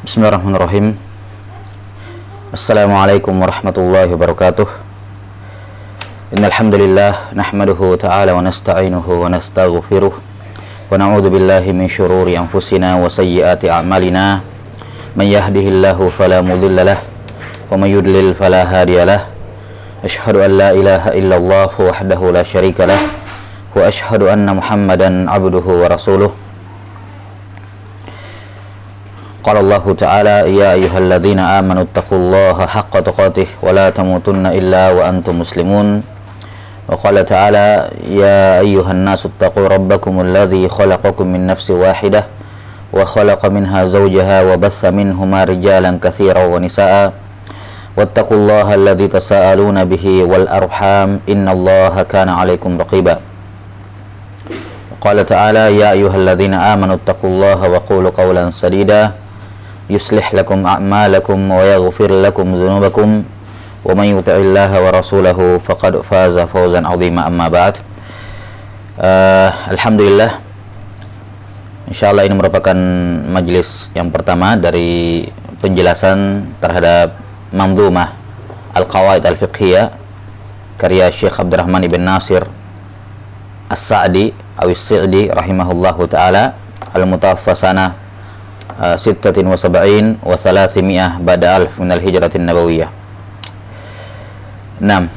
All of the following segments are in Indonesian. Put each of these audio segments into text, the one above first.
Bismillahirrahmanirrahim. Assalamualaikum warahmatullahi wabarakatuh. Innal hamdalillah nahmaduhu ta'ala wa nasta'inuhu wa nastaghfiruh wa na'udzu billahi min shururi anfusina wa sayyiati a'malina. Man yahdihillahu fala mudilla lahu wa man yudlil fala hadiya lahu. Asyhadu an la ilaha illallah wahdahu la syarika lahu wa asyhadu anna Muhammadan abduhu wa rasuluh. Qala Allah Ta'ala ya ayyuhalladzina amanu taqullaha haqqa tuqatih wa la tamutunna illa wa antum muslimun. Wa qala ta'ala ya ayyuhan nasu taqu rabbakumul ladzi khalaqakum min nafsin wahidah wa khalaqa minha zawjaha wa batha minhuma rijalan katsiran wa nisaa'a wattaqullaha alladzi tasaaluna bihi wal arham innallaha kana 'alaikum raqiba. Qala ta'ala ya ayyuhalladzina amanu taqullaha wa qulu qawlan sadida yuslih lakum a'malakum wa yaghfir lakum dhunubakum wa man yuti'illaha wa rasulahu faqad faza fawzan 'azima amma ba'd. Alhamdulillah, insyaallah ini merupakan majelis yang pertama dari penjelasan terhadap Manzumah Al-Qawaid Al-Fiqhiyah karya Syekh Abdurrahman ibn Nasir As-Sa'di As-Sa'di rahimahullahu ta'ala al-mutawaffa sanah 76 wa 300 ba'da alf minal hijratin nabawiyah. Nah,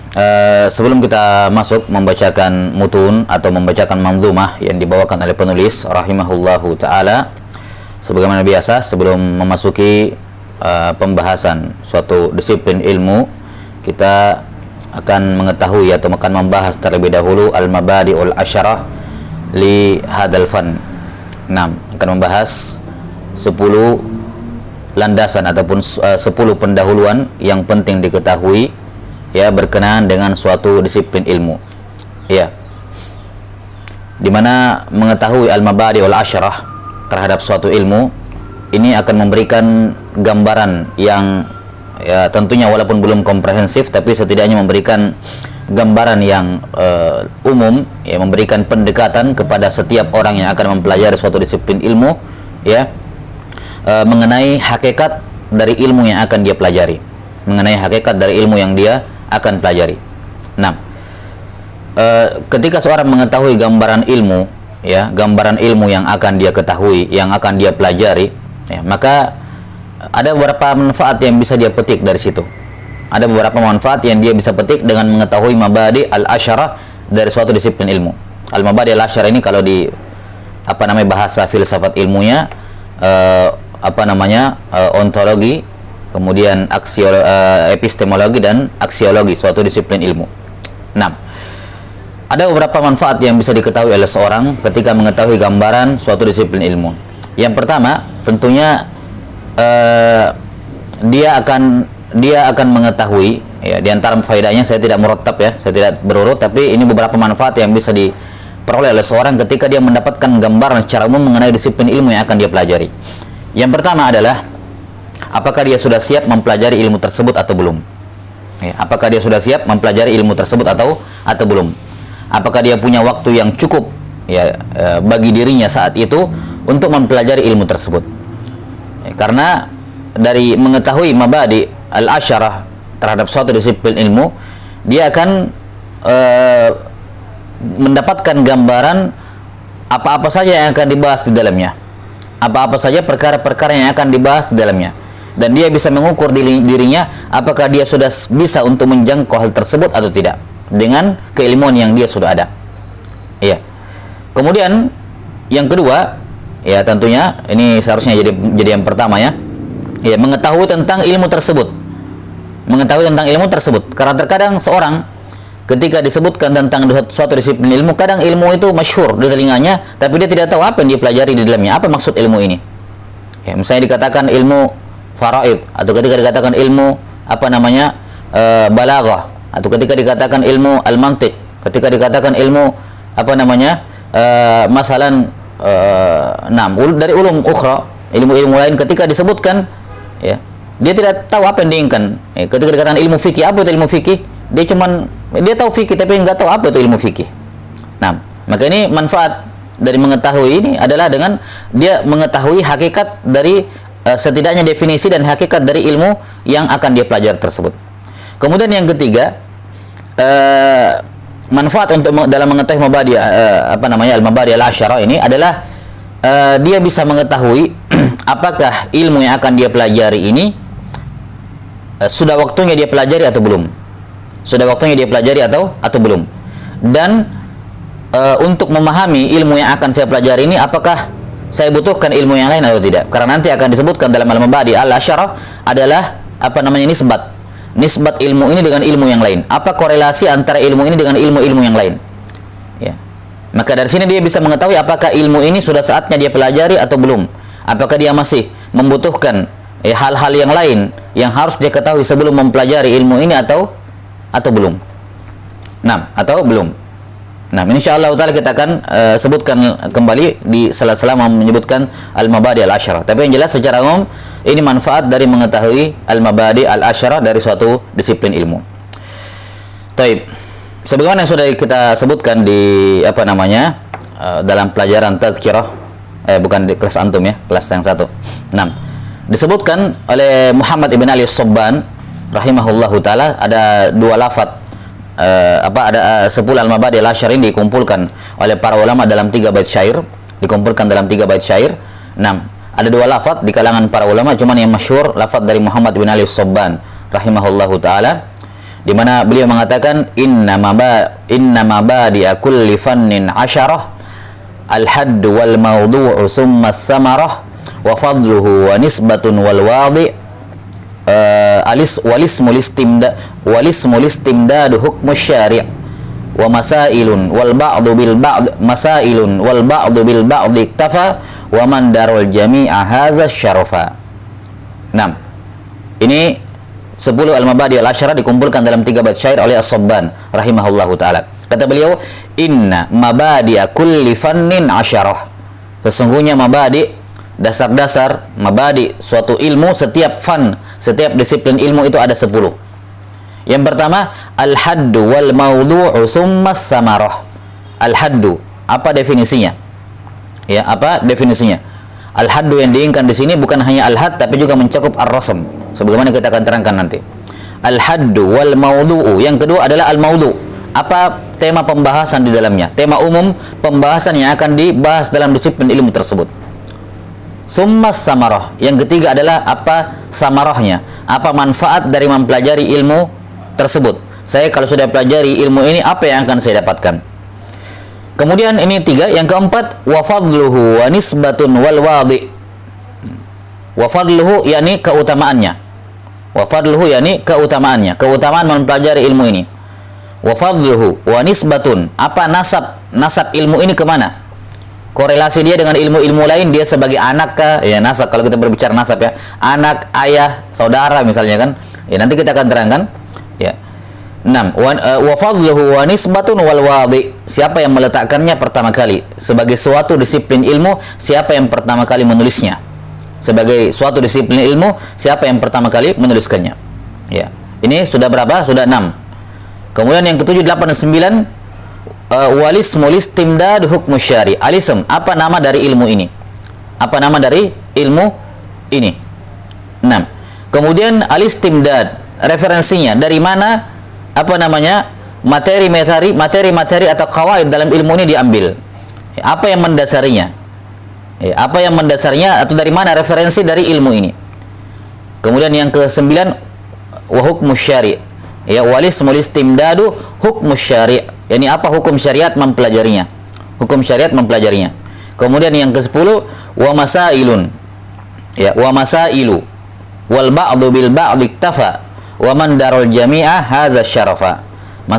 sebelum kita masuk membacakan mutun atau membacakan manzumah yang dibawakan oleh penulis rahimahullahu ta'ala, sebagaimana biasa sebelum memasuki pembahasan suatu disiplin ilmu, kita akan mengetahui atau akan membahas terlebih dahulu al-mabadi'ul asyarah li hadal fan. Nah, akan membahas 10 landasan ataupun 10 pendahuluan yang penting diketahui ya berkenaan dengan suatu disiplin ilmu. Ya. Dimana mengetahui al-mabadi'ul asyarah terhadap suatu ilmu ini akan memberikan gambaran yang ya tentunya walaupun belum komprehensif tapi setidaknya memberikan gambaran yang umum ya, memberikan pendekatan kepada setiap orang yang akan mempelajari suatu disiplin ilmu ya, mengenai hakikat dari ilmu yang akan dia pelajari, mengenai hakikat dari ilmu yang dia akan pelajari. Nah, ketika seorang mengetahui gambaran ilmu ya, gambaran ilmu yang akan dia ketahui, yang akan dia pelajari ya, maka ada beberapa manfaat yang bisa dia petik dari situ. Ada beberapa manfaat yang dia bisa petik dengan mengetahui mabadi al-asyarah dari suatu disiplin ilmu. Al-mabadi al-asyarah ini kalau di bahasa filsafat ilmunya ontologi, kemudian epistemologi dan aksiologi, suatu disiplin ilmu. Nah, ada beberapa manfaat yang bisa diketahui oleh seorang ketika mengetahui gambaran suatu disiplin ilmu. Yang pertama, tentunya dia akan mengetahui ya, di antara faedahnya saya tidak murattab ya, saya tidak berurut, tapi ini beberapa manfaat yang bisa diperoleh oleh seorang ketika dia mendapatkan gambaran secara umum mengenai disiplin ilmu yang akan dia pelajari. Yang pertama adalah apakah dia sudah siap mempelajari ilmu tersebut atau belum? Ya, apakah dia sudah siap mempelajari ilmu tersebut atau belum? Apakah dia punya waktu yang cukup ya bagi dirinya saat itu untuk mempelajari ilmu tersebut? Ya, karena dari mengetahui mabadi al-asyarah terhadap suatu disiplin ilmu, dia akan mendapatkan gambaran apa-apa saja yang akan dibahas di dalamnya, apa-apa saja perkara-perkara yang akan dibahas di dalamnya, dan dia bisa mengukur dirinya apakah dia sudah bisa untuk menjangkau hal tersebut atau tidak dengan keilmuan yang dia sudah ada. Iya. Kemudian yang kedua, ya tentunya ini seharusnya jadi yang pertama ya. Ya, mengetahui tentang ilmu tersebut. Mengetahui tentang ilmu tersebut. Karena terkadang seorang ketika disebutkan tentang suatu disiplin ilmu, kadang ilmu itu masyhur di telinganya, tapi dia tidak tahu apa yang dia pelajari di dalamnya, apa maksud ilmu ini. Ya, misalnya dikatakan ilmu faraid, atau ketika dikatakan ilmu balaghah, atau ketika dikatakan ilmu al-mantiq, ketika dikatakan ilmu dari ulum ukhra, ilmu-ilmu lain ketika disebutkan ya, dia tidak tahu apa yang diinginkan. Ya, ketika dikatakan ilmu fikih, apa itu ilmu fikih? Dia tahu fikih tapi nggak tahu apa itu ilmu fikih. Nah, maka ini manfaat dari mengetahui ini adalah dengan dia mengetahui hakikat dari setidaknya definisi dan hakikat dari ilmu yang akan dia pelajari tersebut. Kemudian yang ketiga, manfaat untuk dalam mengetahui mabadi al-mabadi al-asyarah ini adalah dia bisa mengetahui apakah ilmu yang akan dia pelajari ini sudah waktunya dia pelajari atau belum. Sudah waktunya dia pelajari atau belum. Dan untuk memahami ilmu yang akan saya pelajari ini, apakah saya butuhkan ilmu yang lain atau tidak. Karena nanti akan disebutkan dalam al-mabadi al-asyarah adalah nisbat ilmu ini dengan ilmu yang lain. Apa korelasi antara ilmu ini dengan ilmu-ilmu yang lain? Ya. Maka dari sini dia bisa mengetahui apakah ilmu ini sudah saatnya dia pelajari atau belum. Apakah dia masih membutuhkan hal-hal yang lain yang harus dia ketahui sebelum mempelajari ilmu ini atau belum. Atau belum. Insyaallah taala kita akan sebutkan kembali di sela-sela menyebutkan al-mabadi al-asyarah. Tapi yang jelas secara umum ini manfaat dari mengetahui al-mabadi al-asyarah dari suatu disiplin ilmu. Taib. Sebagaimana yang sudah kita sebutkan di dalam pelajaran tazkirah, bukan di kelas antum ya, kelas yang 1. Disebutkan oleh Muhammad ibn Ali as-Sabban rahimahullahu taala ada dua lafaz ada 10 al-mabadi al-asyarah ini dikumpulkan oleh para ulama dalam 3 bait syair, ada dua lafaz di kalangan para ulama, cuman yang masyhur lafaz dari Muhammad bin Ali as-Sabban rahimahullahu taala, di mana beliau mengatakan inna mabadi kulli fannin asyarah al-hadd wal mawdu'u thumma as-samarah wa fadluhu wa nisbatun wal wadi' walismul istimdad hukmu syari' wa masailun wal ba'du bil ba'd iktafa wa man darul jami'a hadza syarafa. Ini 10 al-mabadi al-asyarah dikumpulkan dalam 3 bait syair oleh As-Sabban rahimahullahu taala. Kata beliau, inna mabadi kulli fannin asyarah. Sesungguhnya mabadi, dasar-dasar mabadi suatu ilmu, setiap disiplin ilmu itu ada 10. Yang pertama, al-haddu wal mawdu'u summa samarah. Al-haddu, apa definisinya? Ya, apa definisinya? Al-haddu yang diinginkan di sini bukan hanya al-had tapi juga mencakup ar-rasm. Sebagaimana kita akan terangkan nanti. Al-haddu wal mawdu'u. Yang kedua adalah al-mawdu'. Apa tema pembahasan di dalamnya? Tema umum pembahasan yang akan dibahas dalam disiplin ilmu tersebut. Summa samarah. Yang ketiga adalah apa samarahnya? Apa manfaat dari mempelajari ilmu tersebut? Saya kalau sudah pelajari ilmu ini, apa yang akan saya dapatkan? Kemudian ini 3. Yang keempat, wa fadluhu wa nisbatun wal wadi'. Wa fadluhu yakni keutamaannya. Wa fadluhu yakni keutamaannya. Keutamaan mempelajari ilmu ini. Wa fadluhu wa nisbatun. Apa nasab ilmu ini kemana? Korelasi dia dengan ilmu-ilmu lain, dia sebagai anak kah? Ya, nasab, kalau kita berbicara nasab ya, anak, ayah, saudara misalnya kan. Ya, nanti kita akan terangkan. Ya. 6. Wa fadluhu wa nisbatun wal wadi'. Siapa yang meletakkannya pertama kali? Sebagai suatu disiplin ilmu, siapa yang pertama kali menulisnya? Sebagai suatu disiplin ilmu, siapa yang pertama kali menuliskannya? Ya. Ini sudah berapa? Sudah 6. Kemudian yang ke-7, 8 dan 9, walismul istimdad hukmu syari'. Alism, apa nama dari ilmu ini? Apa nama dari ilmu ini? 6. Kemudian alistimdad, referensinya dari mana materi-materi atau qawaid dalam ilmu ini diambil. Apa yang mendasarinya? Apa yang mendasarinya atau dari mana referensi dari ilmu ini? Kemudian yang ke-9, wa hukmu syari'. Ya, walismul istimdadu hukmu syari'. Yani apa hukum syariat mempelajarinya? Hukum syariat mempelajarinya. Kemudian yang ke-10, wa masailun. Ya, wa masailu wal ba'du bil ba'd iktafa wa man darul jami'a hadza syarafa.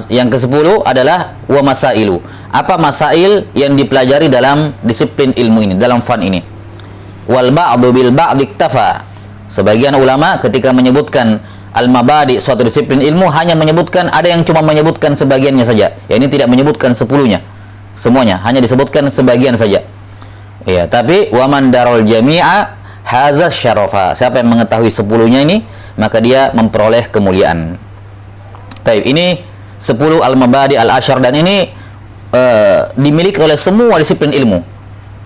Yang ke-10 adalah wa masailu. Apa masail yang dipelajari dalam disiplin ilmu ini, dalam fan ini? Wal ba'du bil ba'd iktafa. Sebagian ulama ketika menyebutkan al-mabadi suatu disiplin ilmu hanya menyebutkan, ada yang cuma menyebutkan sebagiannya saja. Ya, ini tidak menyebutkan 10-nya. Semuanya hanya disebutkan sebagian saja. Ya, tapi wa man darul jami'a hadza syarafa. Siapa yang mengetahui 10-nya ini, maka dia memperoleh kemuliaan. Baik, ini 10 al-mabadi al-asyar, dan ini dimiliki oleh semua disiplin ilmu.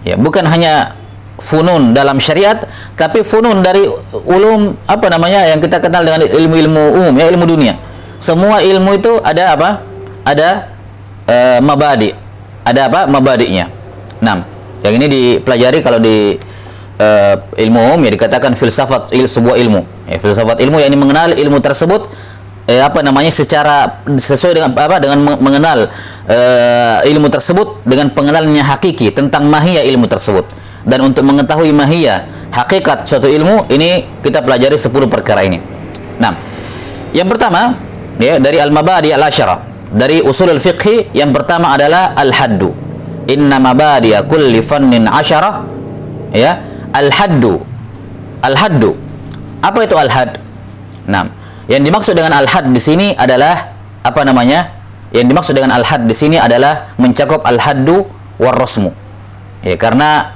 Ya, bukan hanya funun dalam syariat, tapi funun dari ulum apa namanya yang kita kenal dengan ilmu-ilmu umum, ya, ilmu dunia. Semua ilmu itu ada apa? Ada mabadi. Ada apa? Mabadi'nya. Nah, yang ini dipelajari kalau di ilmu umum, ya dikatakan filsafat sebuah ilmu. Ya, filsafat ilmu yang mengenal ilmu tersebut apa namanya secara sesuai dengan apa, dengan mengenal ilmu tersebut dengan pengenalannya hakiki tentang mahiyah ilmu tersebut. Dan untuk mengetahui mahiyah hakikat suatu ilmu ini kita pelajari 10 perkara ini. Nah, yang pertama ya dari al-mabadi al-asyara, dari usul al-fiqhi yang pertama adalah al-haddu. Inna mabadi kulli fannin asyara, ya, al-haddu. Al-haddu. Apa itu al-had? Nah, yang dimaksud dengan al-had di sini adalah apa namanya? Yang dimaksud dengan al-had di sini adalah mencakup al-haddu war rasmu. Ya, karena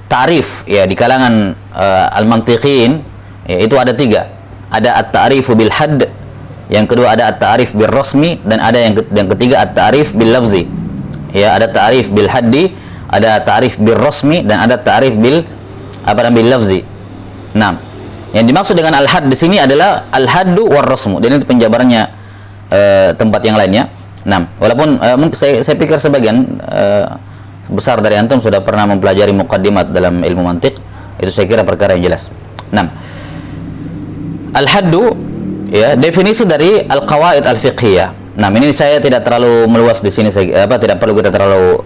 ta'rif ya di kalangan al-mantiqin ya, itu ada 3. Ada at-ta'rifu bil hadd, yang kedua ada at-ta'rif bil rasmi, dan ada yang ketiga at-ta'rif bil lafzi. Ya, ada ta'rif bil haddi, ada ta'rif bil rasmi, dan ada ta'rif bil apa namanya bil lafzi. Nah, yang dimaksud dengan al-hadd di sini adalah al-haddu war rasmu. Dan itu penjabarannya tempat yang lainnya. Nah, walaupun saya pikir sebagian besar dari antum sudah pernah mempelajari muqaddimat dalam ilmu mantiq, itu saya kira perkara yang jelas. Nah, al-haddu ya definisi dari al-qawaid al-fiqhiyah. Nah, ini saya tidak terlalu meluas di sini, tidak perlu kita terlalu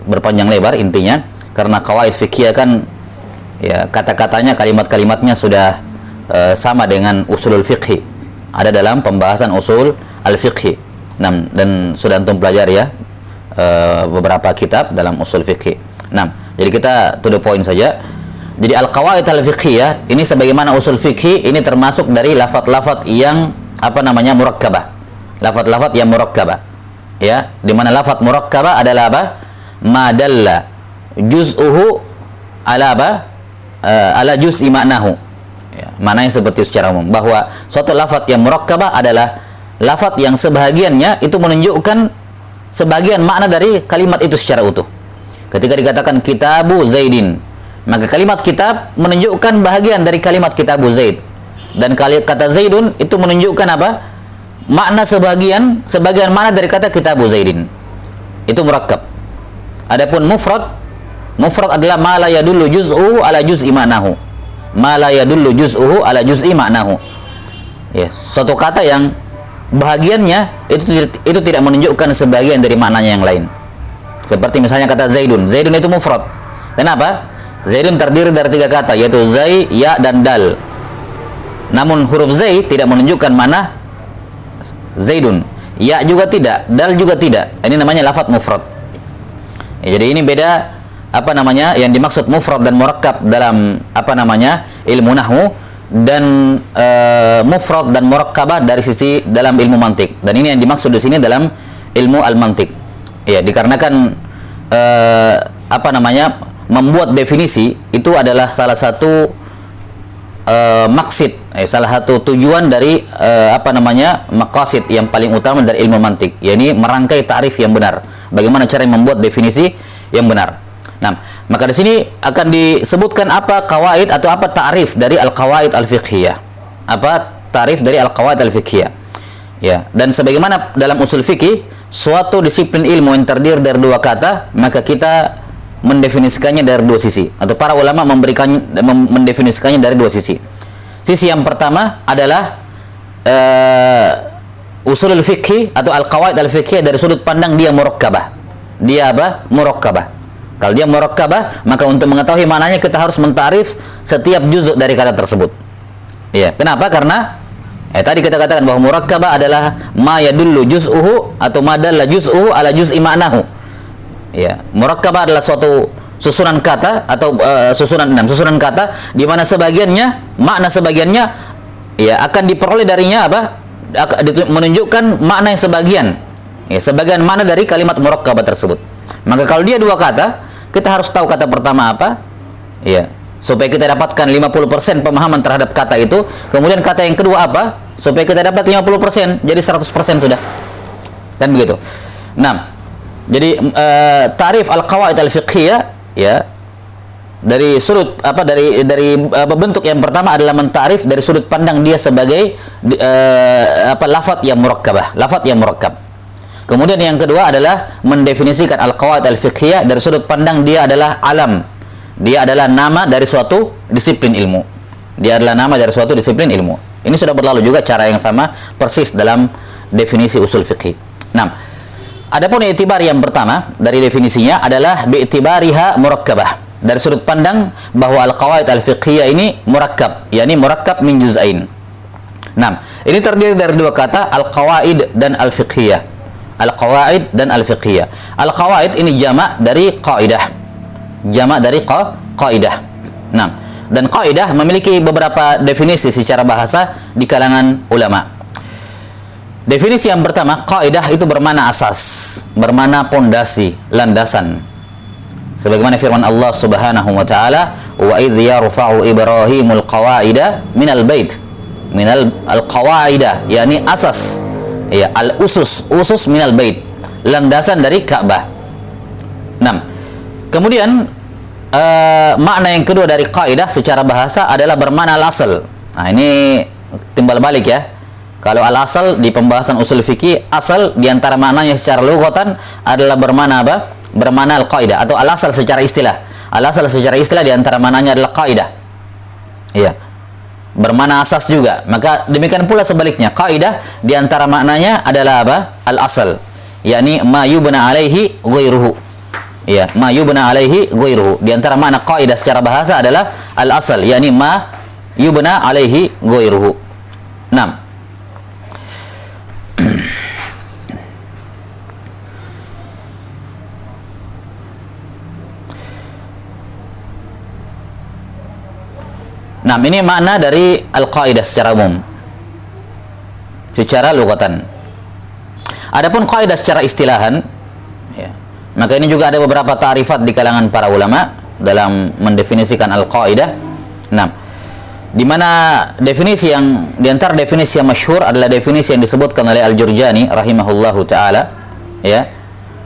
berpanjang lebar intinya, karena qawaid fiqhiyah kan ya kata-katanya, kalimat-kalimatnya sudah sama dengan usulul fiqhi. Ada dalam pembahasan usul al-fiqhi. Nah, dan sudah antum pelajari ya beberapa kitab dalam usul fiqhi. Nah, jadi kita to the point saja. Jadi al-qawaid al-fiqhiyah ini sebagaimana usul fiqhi ini termasuk dari lafaz-lafaz yang apa namanya murakkabah. Lafaz-lafaz yang murakkabah. Ya, di mana lafaz murakkabah adalah apa? Ma dalla juz'uhu ala apa? Ala juz'i maknahu. Ya, maknanya seperti secara umum bahwa suatu lafaz yang murakkabah adalah lafaz yang sebahagiannya itu menunjukkan sebagian makna dari kalimat itu secara utuh. Ketika dikatakan kitabu Zaidin, maka kalimat kitab menunjukkan bahagian dari kalimat kitabu Zaid, dan kata Zaidun itu menunjukkan apa? Makna sebagian makna dari kata kitabu Zaidin. Itu murakkab. Adapun mufrad adalah ma la yadullu juz'uhu ala juz'i maknahu. Ma la yadullu juz'uhu ala juz'i maknahu. Ya, suatu kata yang bahagiannya itu tidak menunjukkan sebagian dari maknanya yang lain. Seperti misalnya kata Zaidun. Zaidun itu mufrad. Kenapa? Zaidun terdiri dari 3 kata, yaitu zai, ya, dan dal. Namun huruf zai tidak menunjukkan makna Zaidun. Ya juga tidak, dal juga tidak. Ini namanya lafaz mufrad. Ya, jadi ini beda apa namanya yang dimaksud mufrad dan murakkab dalam apa namanya ilmu nahwu, dan mufrad dan murakkabah dari sisi dalam ilmu mantik. Dan ini yang dimaksud di sini dalam ilmu al-mantik. Ya, dikarenakan apa namanya membuat definisi itu adalah salah satu maqsid, salah satu tujuan dari apa namanya maqasid yang paling utama dari ilmu mantik, yakni merangkai ta'rif yang benar. Bagaimana cara membuat definisi yang benar. Nah, maka di sini akan disebutkan apa qawaid atau apa ta'rif dari al-qawaid al-fiqhiyah. Apa ta'rif dari al-qawaid al-fiqhiyah. Ya, dan sebagaimana dalam usul fikih, suatu disiplin ilmu yang terdiri dari 2 kata, maka kita mendefinisikannya dari 2 sisi, atau para ulama mendefinisikannya dari 2 sisi. Sisi yang pertama adalah usulul fikhi atau al-qawaid al-fiqhiyah dari sudut pandang dia murakkabah. Dia apa? Murakkabah. Kalau dia murakkabah, maka untuk mengetahui maknanya kita harus mentarif setiap juzuk dari kata tersebut. Ya, kenapa? Karena tadi kita katakan bahwa murakkabah adalah ma yadullu juz'uhu atau ma dalla juz'uhu ala juz'i maknahu. Ya, murakkabah adalah suatu susunan kata atau susunan kata di mana sebagiannya, makna sebagiannya ya akan diperoleh darinya apa? Menunjukkan makna yang sebagian. Ya, sebagian makna dari kalimat murakkabah tersebut. Maka kalau dia 2 kata, kita harus tahu kata pertama apa, ya, supaya kita dapatkan 50% pemahaman terhadap kata itu. Kemudian kata yang kedua apa, supaya kita dapat 50%, jadi 100% sudah. Dan begitu. Nah, jadi tarif al-qawaid al-fiqhiyah ya dari sudut apa dari bentuk yang pertama adalah mentarif dari sudut pandang dia sebagai lafadz yang murakkabah, lafadz yang murakkab. Kemudian yang kedua adalah mendefinisikan al-qawaid al-fiqhiyah dari sudut pandang dia adalah alam. Dia adalah nama dari suatu disiplin ilmu. Dia adalah nama dari suatu disiplin ilmu. Ini sudah berlalu juga cara yang sama persis dalam definisi usul fiqih. Nah, adapun i'tibar yang pertama dari definisinya adalah bi'tibariha murakkabah. Dari sudut pandang bahwa al-qawaid al-fiqhiyah ini murakkab, yakni murakkab min juz'ain. Nah, ini terdiri dari dua kata, al-qawaid dan al-fiqhiyah. Al-qawaid dan al-fiqhiyah. Al-qawaid ini jamak dari qaidah. Jamak dari qaidah. Nah, dan qaidah memiliki beberapa definisi secara bahasa di kalangan ulama. Definisi yang pertama, qaidah itu bermakna asas, bermakna pondasi, landasan. Sebagaimana firman Allah Subhanahu wa taala, "Wa idz yarfa'u Ibrahimul qawaida minal bait." Minal al-qawaida, yakni asas. Ya, al-usus, usus minal bait. Landasan dari Ka'bah. Nah, kemudian makna yang kedua dari kaidah secara bahasa adalah bermakna al-asal. Nah, ini timbal balik ya. Kalau al-asal di pembahasan usul fikih, asal diantara maknanya secara lughatan adalah bermakna apa? Bermakna al-qaidah atau al-asal secara istilah. Al-asal secara istilah diantara maknanya adalah kaidah. Iya. Bermakna asas juga. Maka demikian pula sebaliknya, kaidah diantara maknanya adalah apa? Al-asal, yakni ma yubna alaihi ghairuhu. Ya, ma yubna alaihi ghairuhu. Di antara makna kaidah secara bahasa adalah al-asal, yakni ma yubna alaihi ghairuhu. 6. Nah, ini makna dari al-qaidah secara umum, secara lugatan. Adapun qaidah secara istilahan, ya, maka ini juga ada beberapa ta'rifat di kalangan para ulama dalam mendefinisikan al-qaidah. Nah, di mana definisi yang diantara definisi yang masyhur adalah definisi yang disebutkan oleh Al-Jurjani rahimahullahu taala, ya,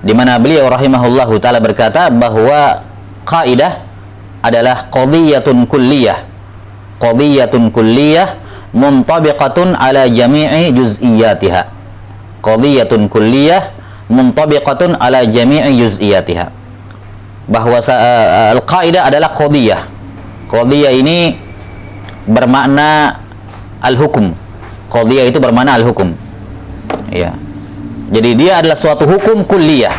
di mana beliau rahimahullahu taala berkata bahwa qaidah adalah qadhiyatun kulliyah. Qadhiyatun kulliyah muntabiqatun ala jami'i juz'iyatiha. Qadhiyatun kulliyah muntabiqatun ala jami'i juz'iyatiha. Bahwa al-qaidah adalah qadhiyah. Qadhiyah ini bermakna al-hukum. Qadhiyah itu bermakna al-hukum. Ya. Jadi dia adalah suatu hukum kulliyah.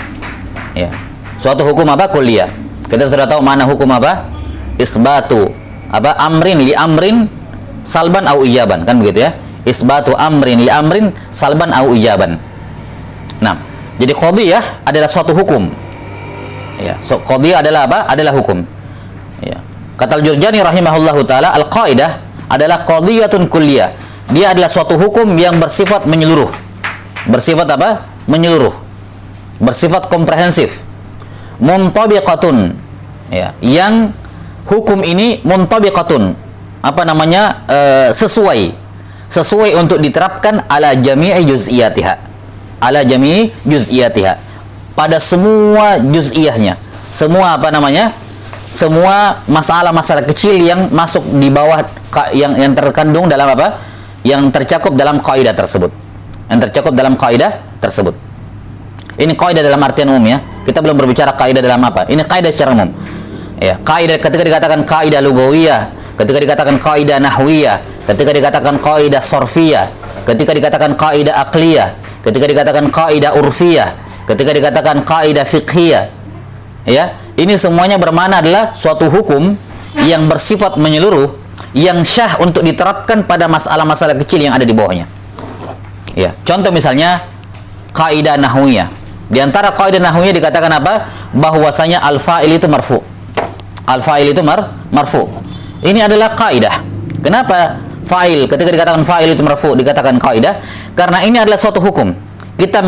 Ya. Suatu hukum apa? Kulliyah. Kita sudah tahu mana hukum apa? Isbatu apa? Amrin li amrin salban au ijaban, kan begitu ya? Isbatu amrin li amrin salban au ijaban. Nah, jadi qadhiyah adalah suatu hukum. Ya, so qadhiyah adalah apa? Adalah hukum. Ya. Kata Al-Jurjani rahimahullahu taala, al-qaidah adalah qadhiyatun kulliyah. Dia adalah suatu hukum yang bersifat menyeluruh. Bersifat apa? Menyeluruh. Bersifat komprehensif. Muntabiqatun. Ya, yang hukum ini muntabiqatun, apa namanya, sesuai untuk diterapkan ala jami'i juz'iyatiha, ala jami'i juz'iyatiha, pada semua juz'iyahnya, semua apa namanya, semua masalah-masalah kecil yang masuk di bawah yang terkandung dalam apa, yang tercakup dalam kaidah tersebut, yang tercakup dalam kaidah tersebut. Ini kaidah dalam artian umum ya, kita belum berbicara kaidah dalam apa, ini kaidah secara umum. Ya, kaidah ketika dikatakan kaidah lugawiyah, ketika dikatakan kaidah nahwiyah, ketika dikatakan kaidah sorfiyah, ketika dikatakan kaidah akliyah, ketika dikatakan kaidah urfiyah, ketika dikatakan kaidah fiqhiyah, ya, ini semuanya bermakna adalah suatu hukum yang bersifat menyeluruh, yang syah untuk diterapkan pada masalah-masalah kecil yang ada di bawahnya. Ya, contoh misalnya kaidah nahwiyah. Di antara kaidah nahwiyah dikatakan apa? Bahwasanya al-fa'il itu marfu'. Al-fa'il itu marfu. Ini adalah kaidah. Kenapa fa'il, ketika dikatakan fa'il itu marfu dikatakan kaidah? Karena ini adalah suatu hukum. Kita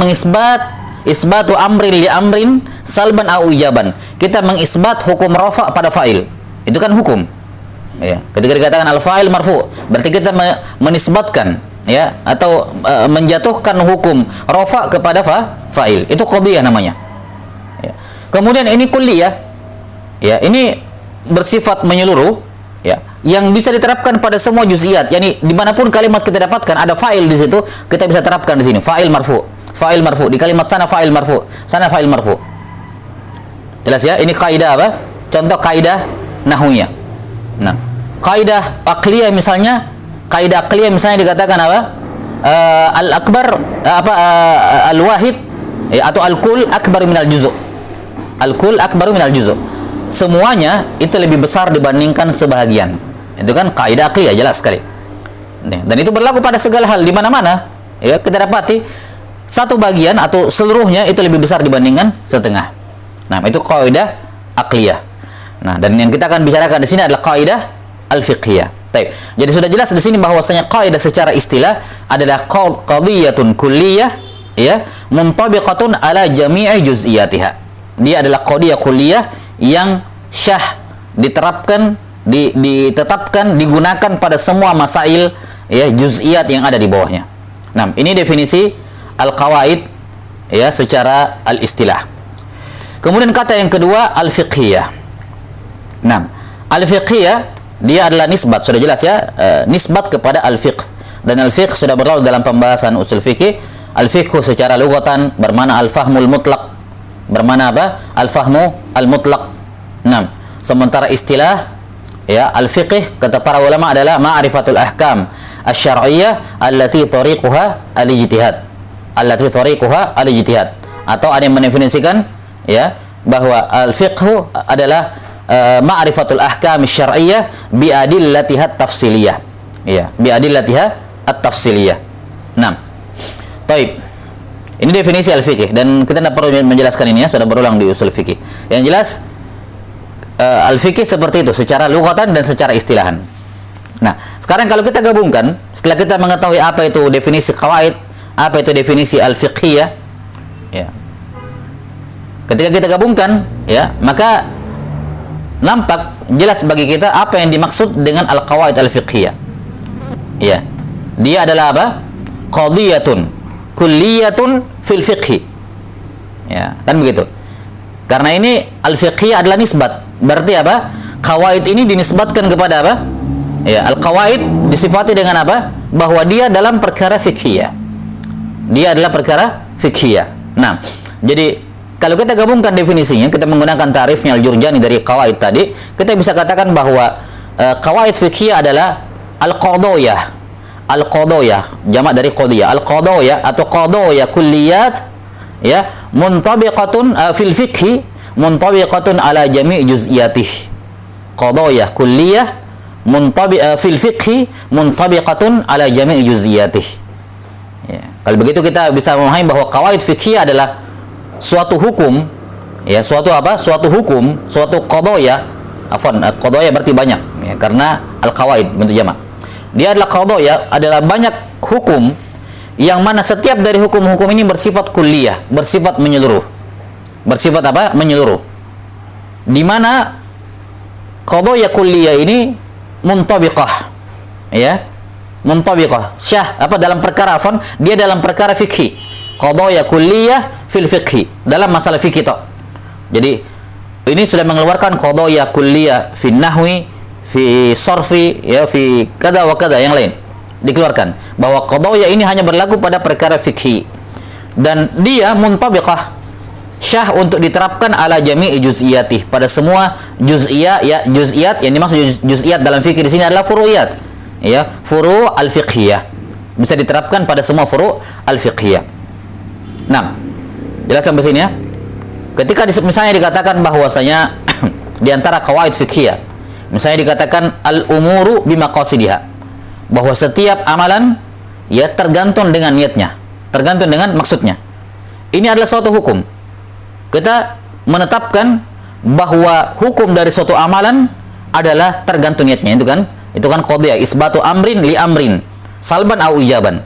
isbatu amrin li amrin salban au ijaban. Kita mengisbat hukum rafa pada fa'il. Itu kan hukum. Ya, ketika dikatakan al-fa'il marfu, berarti kita menisbatkan, ya, atau menjatuhkan hukum rafa kepada fa'il. Itu qadhiyah namanya. Ya. Kemudian ini kulliyah. Ya, ini bersifat menyeluruh, ya, yang bisa diterapkan pada semua juz'iyat. Yani dimanapun kalimat kita dapatkan ada fa'il di situ, kita bisa terapkan di sini. Fa'il marfu, fa'il marfu di kalimat sana fa'il marfu, sana fa'il marfu. Jelas ya? Ini kaidah apa? Contoh kaidah nahwiyah. Nah, kaidah aqliyah misalnya, kaidah aqliyah misalnya dikatakan apa? Al-akbar al-wahid, ya, atau al-kull akbar minal juz'. Al-kull akbar minal juz'. Semuanya itu lebih besar dibandingkan sebahagian. Itu kan kaidah aqliyah, jelas sekali. Dan itu berlaku pada segala hal di mana-mana. Ya, kita dapati satu bagian atau seluruhnya itu lebih besar dibandingkan setengah. Nah, itu kaidah aqliyah. Nah, dan yang kita akan bicarakan di sini adalah kaidah al-fiqhiyah. Baik. Jadi sudah jelas di sini bahwasanya kaidah secara istilah adalah qadhiyatun kulliyah, ya, muntabiqatun ala jami'i juz'iyatiha. Dia adalah qadhiyah kulliyah yang syah diterapkan, ditetapkan, digunakan pada semua masail, ya, juz'iyat yang ada di bawahnya. Nah, ini definisi al-qawaid, ya, secara al-istilah. Kemudian kata yang kedua al-fiqhiyah. Nah, al-fiqhiyah dia adalah nisbat, sudah jelas ya, nisbat kepada al-fiqh. Dan al-fiqh sudah berlalu dalam pembahasan usul fikih. Al-fiqh secara lugatan bermakna al-fahmul mutlaq. Bermakna apa? Al-fahmu al-mutlaq. Nah, sementara istilah, ya, al-fiqh kata para ulama adalah ma'rifatul ahkam asy-syar'iyyah allati tariquha al-ijtihad. Allati tariquha al-ijtihad. Atau ada yang mendefinisikan, ya, bahwa al-fiqh adalah ma'rifatul ahkam asy-syar'iyyah bi adillatiha at-tafsiliyah. Ya, bi adillatiha at-tafsiliyah. Nah, baik. Ini definisi al-fiqh dan kita tidak perlu menjelaskan ini, ya, sudah berulang di usul fikih. Yang jelas al-fiqh seperti itu secara lugatan dan secara istilahan. Nah, sekarang kalau kita gabungkan, setelah kita mengetahui apa itu definisi qawaid, apa itu definisi al-fiqhiyah, ya. Ketika kita gabungkan, ya, maka nampak jelas bagi kita apa yang dimaksud dengan al-qawaid al-fiqhiyah. Ya. Dia adalah apa? Qadhiyatun kulliyatun fil fiqhi. Ya, kan begitu. Karena ini al-fiqhiyah adalah nisbat. Berarti apa? Qawaid ini dinisbatkan kepada apa? Ya, al-qawaid disifati dengan apa? Bahwa dia dalam perkara fiqhiyah. Dia adalah perkara fiqhiyah. Nah, jadi kalau kita gabungkan definisinya, kita menggunakan tarifnya al-Jurjani dari qawaid tadi, kita bisa katakan bahwa qawaid fiqhiyah adalah al-qadhiyah. Al-qadhiyah, jamak dari qadhiyah. Al-qadhiyah atau qadhiyah kulliyat, ya, muntabiqatun fil fiqhi muntabiqatun ala jami' juz'iyatih. Qadhiyah kulliyah fil fiqhi muntabiqatun ala jami' juz'iyatih. Ya, kalau begitu kita bisa memahami bahwa qawaid fiqhiyah adalah suatu hukum, ya, suatu apa? Suatu hukum, suatu qadhiyah. Afwan, qadhiyah berarti banyak, ya, karena al-qawaid bentuk jamak. Dia adalah qadhiyah, adalah banyak hukum yang mana setiap dari hukum-hukum ini bersifat kulliyah, bersifat menyeluruh. Bersifat apa? Menyeluruh. Di mana qadhiyah kulliyah ini muntabiqah, ya. Muntabiqah. Syah apa dalam perkara afwan, dia dalam perkara fikih. Qadhiyah kulliyah fil fiqhi, dalam masalah fikih toh. Jadi ini sudah mengeluarkan qadhiyah kulliyah fi nahwi, fi sarfi, ya, fi kada wa kada yang lain dikeluarkan, bahwa qadhiyah ini hanya berlaku pada perkara fikhi dan dia muntabiqah, syah untuk diterapkan ala jami'i juz'iyatih, pada semua juz'iyah, ya, juz'iyat yang dimaksud juz'iyat dalam fikih di sini adalah furu'iyat, ya, furu' al-fiqhiyah, bisa diterapkan pada semua furu' al-fiqhiyah. Nah, jelas sampai sini, ya. Ketika misalnya dikatakan bahwasanya di antara qawaid fiqhiyah, misalnya dikatakan al-umuru bimaqasidiha, bahwa setiap amalan, ya, tergantung dengan niatnya, tergantung dengan maksudnya. Ini adalah suatu hukum. Kita menetapkan bahwa hukum dari suatu amalan adalah tergantung niatnya, itu kan qadhiyah isbatu amrin li amrin salban au ijaban.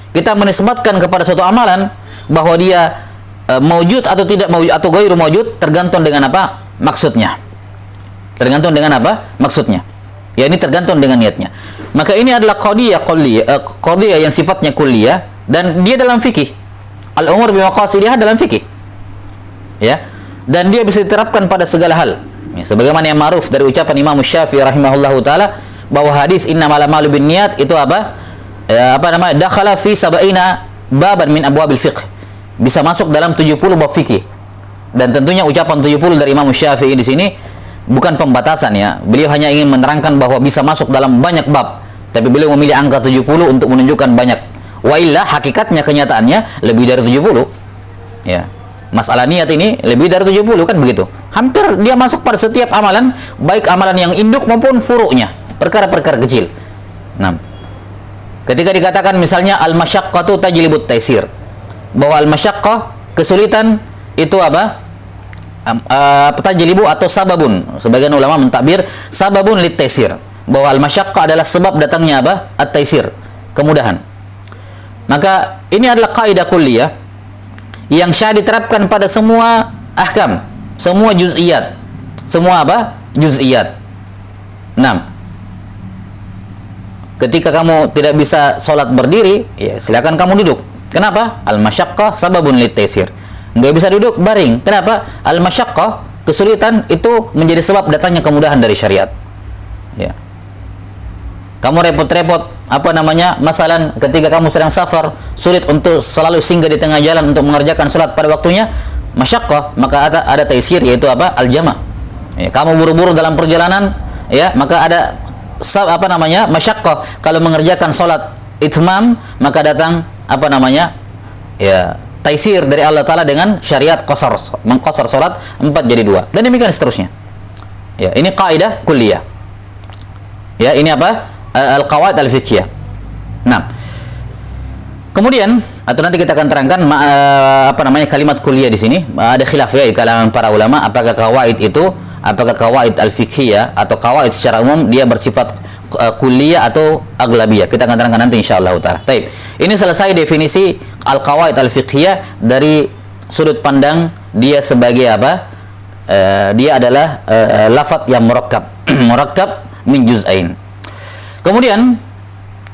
Kita menisbatkan kepada suatu amalan bahwa dia maujud atau tidak maujud atau ghairu maujud tergantung dengan apa? Maksudnya. Tergantung dengan apa? Maksudnya. Ya, ini tergantung dengan niatnya. Maka ini adalah qadhiyah yang sifatnya kulliyah dan dia dalam fikih. Al-umur bimaqasidihah dalam fikih. Ya. Dan dia bisa diterapkan pada segala hal. Ya, sebagaimana yang ma'ruf dari ucapan Imam Syafi'i rahimahullahu taala bahwa hadis innamal a'malu binniyat itu apa? Dakhala fi sab'ina baban min abwabil fiqh. Bisa masuk dalam 70 bab fikih. Dan tentunya ucapan 70 dari Imam Syafi'i di sini bukan pembatasan ya. Beliau hanya ingin menerangkan bahwa bisa masuk dalam banyak bab. Tapi beliau memilih angka 70 untuk menunjukkan banyak. Wa illa hakikatnya kenyataannya lebih dari 70. Ya. Masalah niat ini lebih dari 70 kan begitu. Hampir dia masuk pada setiap amalan, baik amalan yang induk maupun furu'nya, perkara-perkara kecil. Nah, ketika dikatakan misalnya al-masyaqqatu tajlibut taisir, bahwa al-masyaqqah kesulitan itu apa? Tajlibu atau sababun. Sebagian ulama mentakbir sababun lit taisir, bahwa al-masyaqqah adalah sebab datangnya apa? At-taisir, kemudahan. Maka ini adalah kaidah kulliyah yang syah diterapkan pada semua ahkam, semua juz'iyat. Semua apa? Juz'iyat. 6. Ketika kamu tidak bisa sholat berdiri, ya silakan kamu duduk. Kenapa? Al-masyaqqah sababun lit-taisir. Enggak bisa duduk, baring. Kenapa? Al-masyaqqah, kesulitan itu menjadi sebab datangnya kemudahan dari syariat. Ya. Kamu repot-repot masalan ketika kamu sedang safar, sulit untuk selalu singgah di tengah jalan untuk mengerjakan salat pada waktunya, masyaqqah, maka ada taisir, yaitu apa? Al-jama'. Ya, kamu buru-buru dalam perjalanan, ya, maka ada masyaqqah, kalau mengerjakan salat itmam, maka datang ya, taisir dari Allah Ta'ala dengan syariat mengqasar salat 4 jadi 2, dan demikian seterusnya. Ya, ini kaidah kulliyah. Ya, ini apa? Al-qawaid al-fiqhiyah. Nah, kemudian atau nanti kita akan terangkan kalimat kuliah di sini. Ada khilaf ya di kalangan para ulama, apakah qawaid al-fiqhiyah atau qawaid secara umum dia bersifat kuliah atau aglabiyah. Kita akan terangkan nanti insyaallah taala. Baik. Ini selesai definisi al-qawaid al-fiqhiyah dari sudut pandang dia sebagai apa? Dia adalah lafaz yang murakkab, murakkab min juz'ain. Kemudian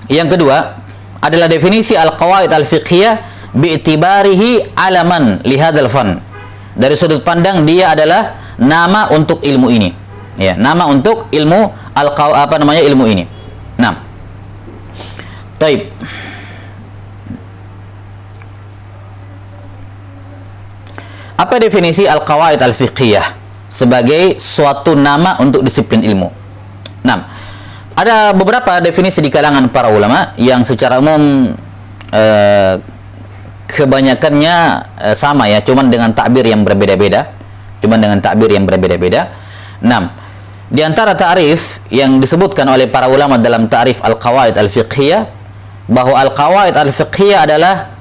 yang kedua adalah definisi al-qawaid al-fiqhiyah bi'tibarihi alaman li hadzal fan. Dari sudut pandang dia adalah nama untuk ilmu ini. Ya, nama untuk ilmu ilmu ini. Nah. Baik. Apa definisi al-qawaid al-fiqhiyah sebagai suatu nama untuk disiplin ilmu? Nah, ada beberapa definisi di kalangan para ulama yang secara umum kebanyakannya sama ya, cuman dengan takbir yang berbeda-beda. Nah, di antara ta'rif yang disebutkan oleh para ulama dalam ta'rif al-qawaid al-fiqhiyah, bahwa al-qawaid al-fiqhiyah adalah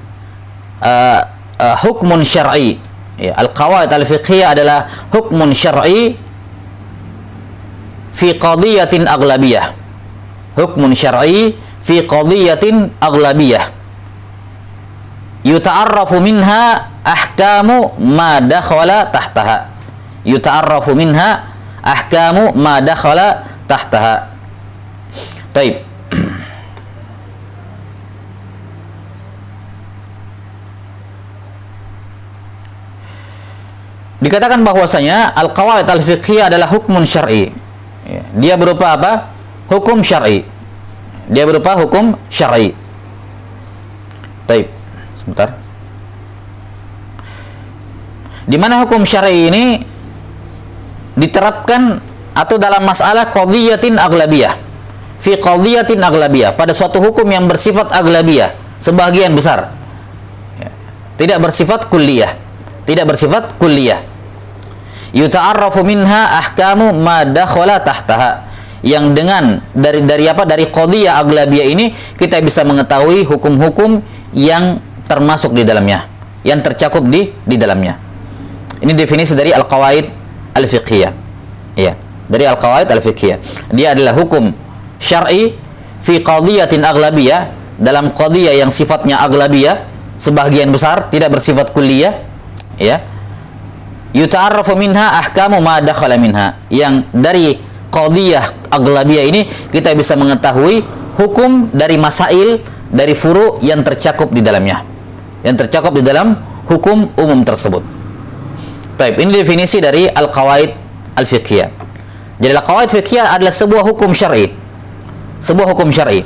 hukmun syar'i. Ya, al-qawaid al-fiqhiyah adalah hukmun syar'i fi qadiyatin aghlabiyah. Hukmun syar'i fi qadiyatin aghlabiyah. Yuta'arrafu minha ahkamu ma dakhala tahtaha. Yuta'arrafu minha ahkamu ma dakhala tahtaha. Baik. Dikatakan bahwasanya al-qawaid al-fiqhiyah adalah hukmun syar'i. Dia berupa apa? Hukum syar'i. Dia berupa hukum syar'i. Baik, sebentar. Di mana hukum syar'i ini diterapkan atau dalam masalah qadhiyatin aghlabiyah. Fi qadhiyatin aghlabiyah, pada suatu hukum yang bersifat aghlabiyah, sebagian besar. Tidak bersifat kulliyah. Tidak bersifat kulliyah. Yuta'arrafu minha ahkamu ma dakhala tahtaha. Yang dengan dari qadhiyah aghlabiyah ini kita bisa mengetahui hukum-hukum yang termasuk di dalamnya, yang tercakup di dalamnya. Ini definisi dari al-qawaid al-fiqhiyah. Ya, dari al-qawaid al-fiqhiyah. Dia adalah hukum syar'i fi qadhiyatin aghlabiyah, dalam qadhiyah yang sifatnya aghlabiyah, sebagian besar, tidak bersifat kulliyah, ya. Yuta'arrafu minha ahkamu ma dakhala minha. Yang dari qadhiyah aghlabiyah ini kita bisa mengetahui hukum dari masail, dari furu' yang tercakup di dalamnya, yang tercakup di dalam hukum umum tersebut. Baik, ini definisi dari al-qawaid al-fiqhiyah. Jadi al-qawaid fiqhiyah adalah sebuah hukum syar'i. Sebuah hukum syar'i.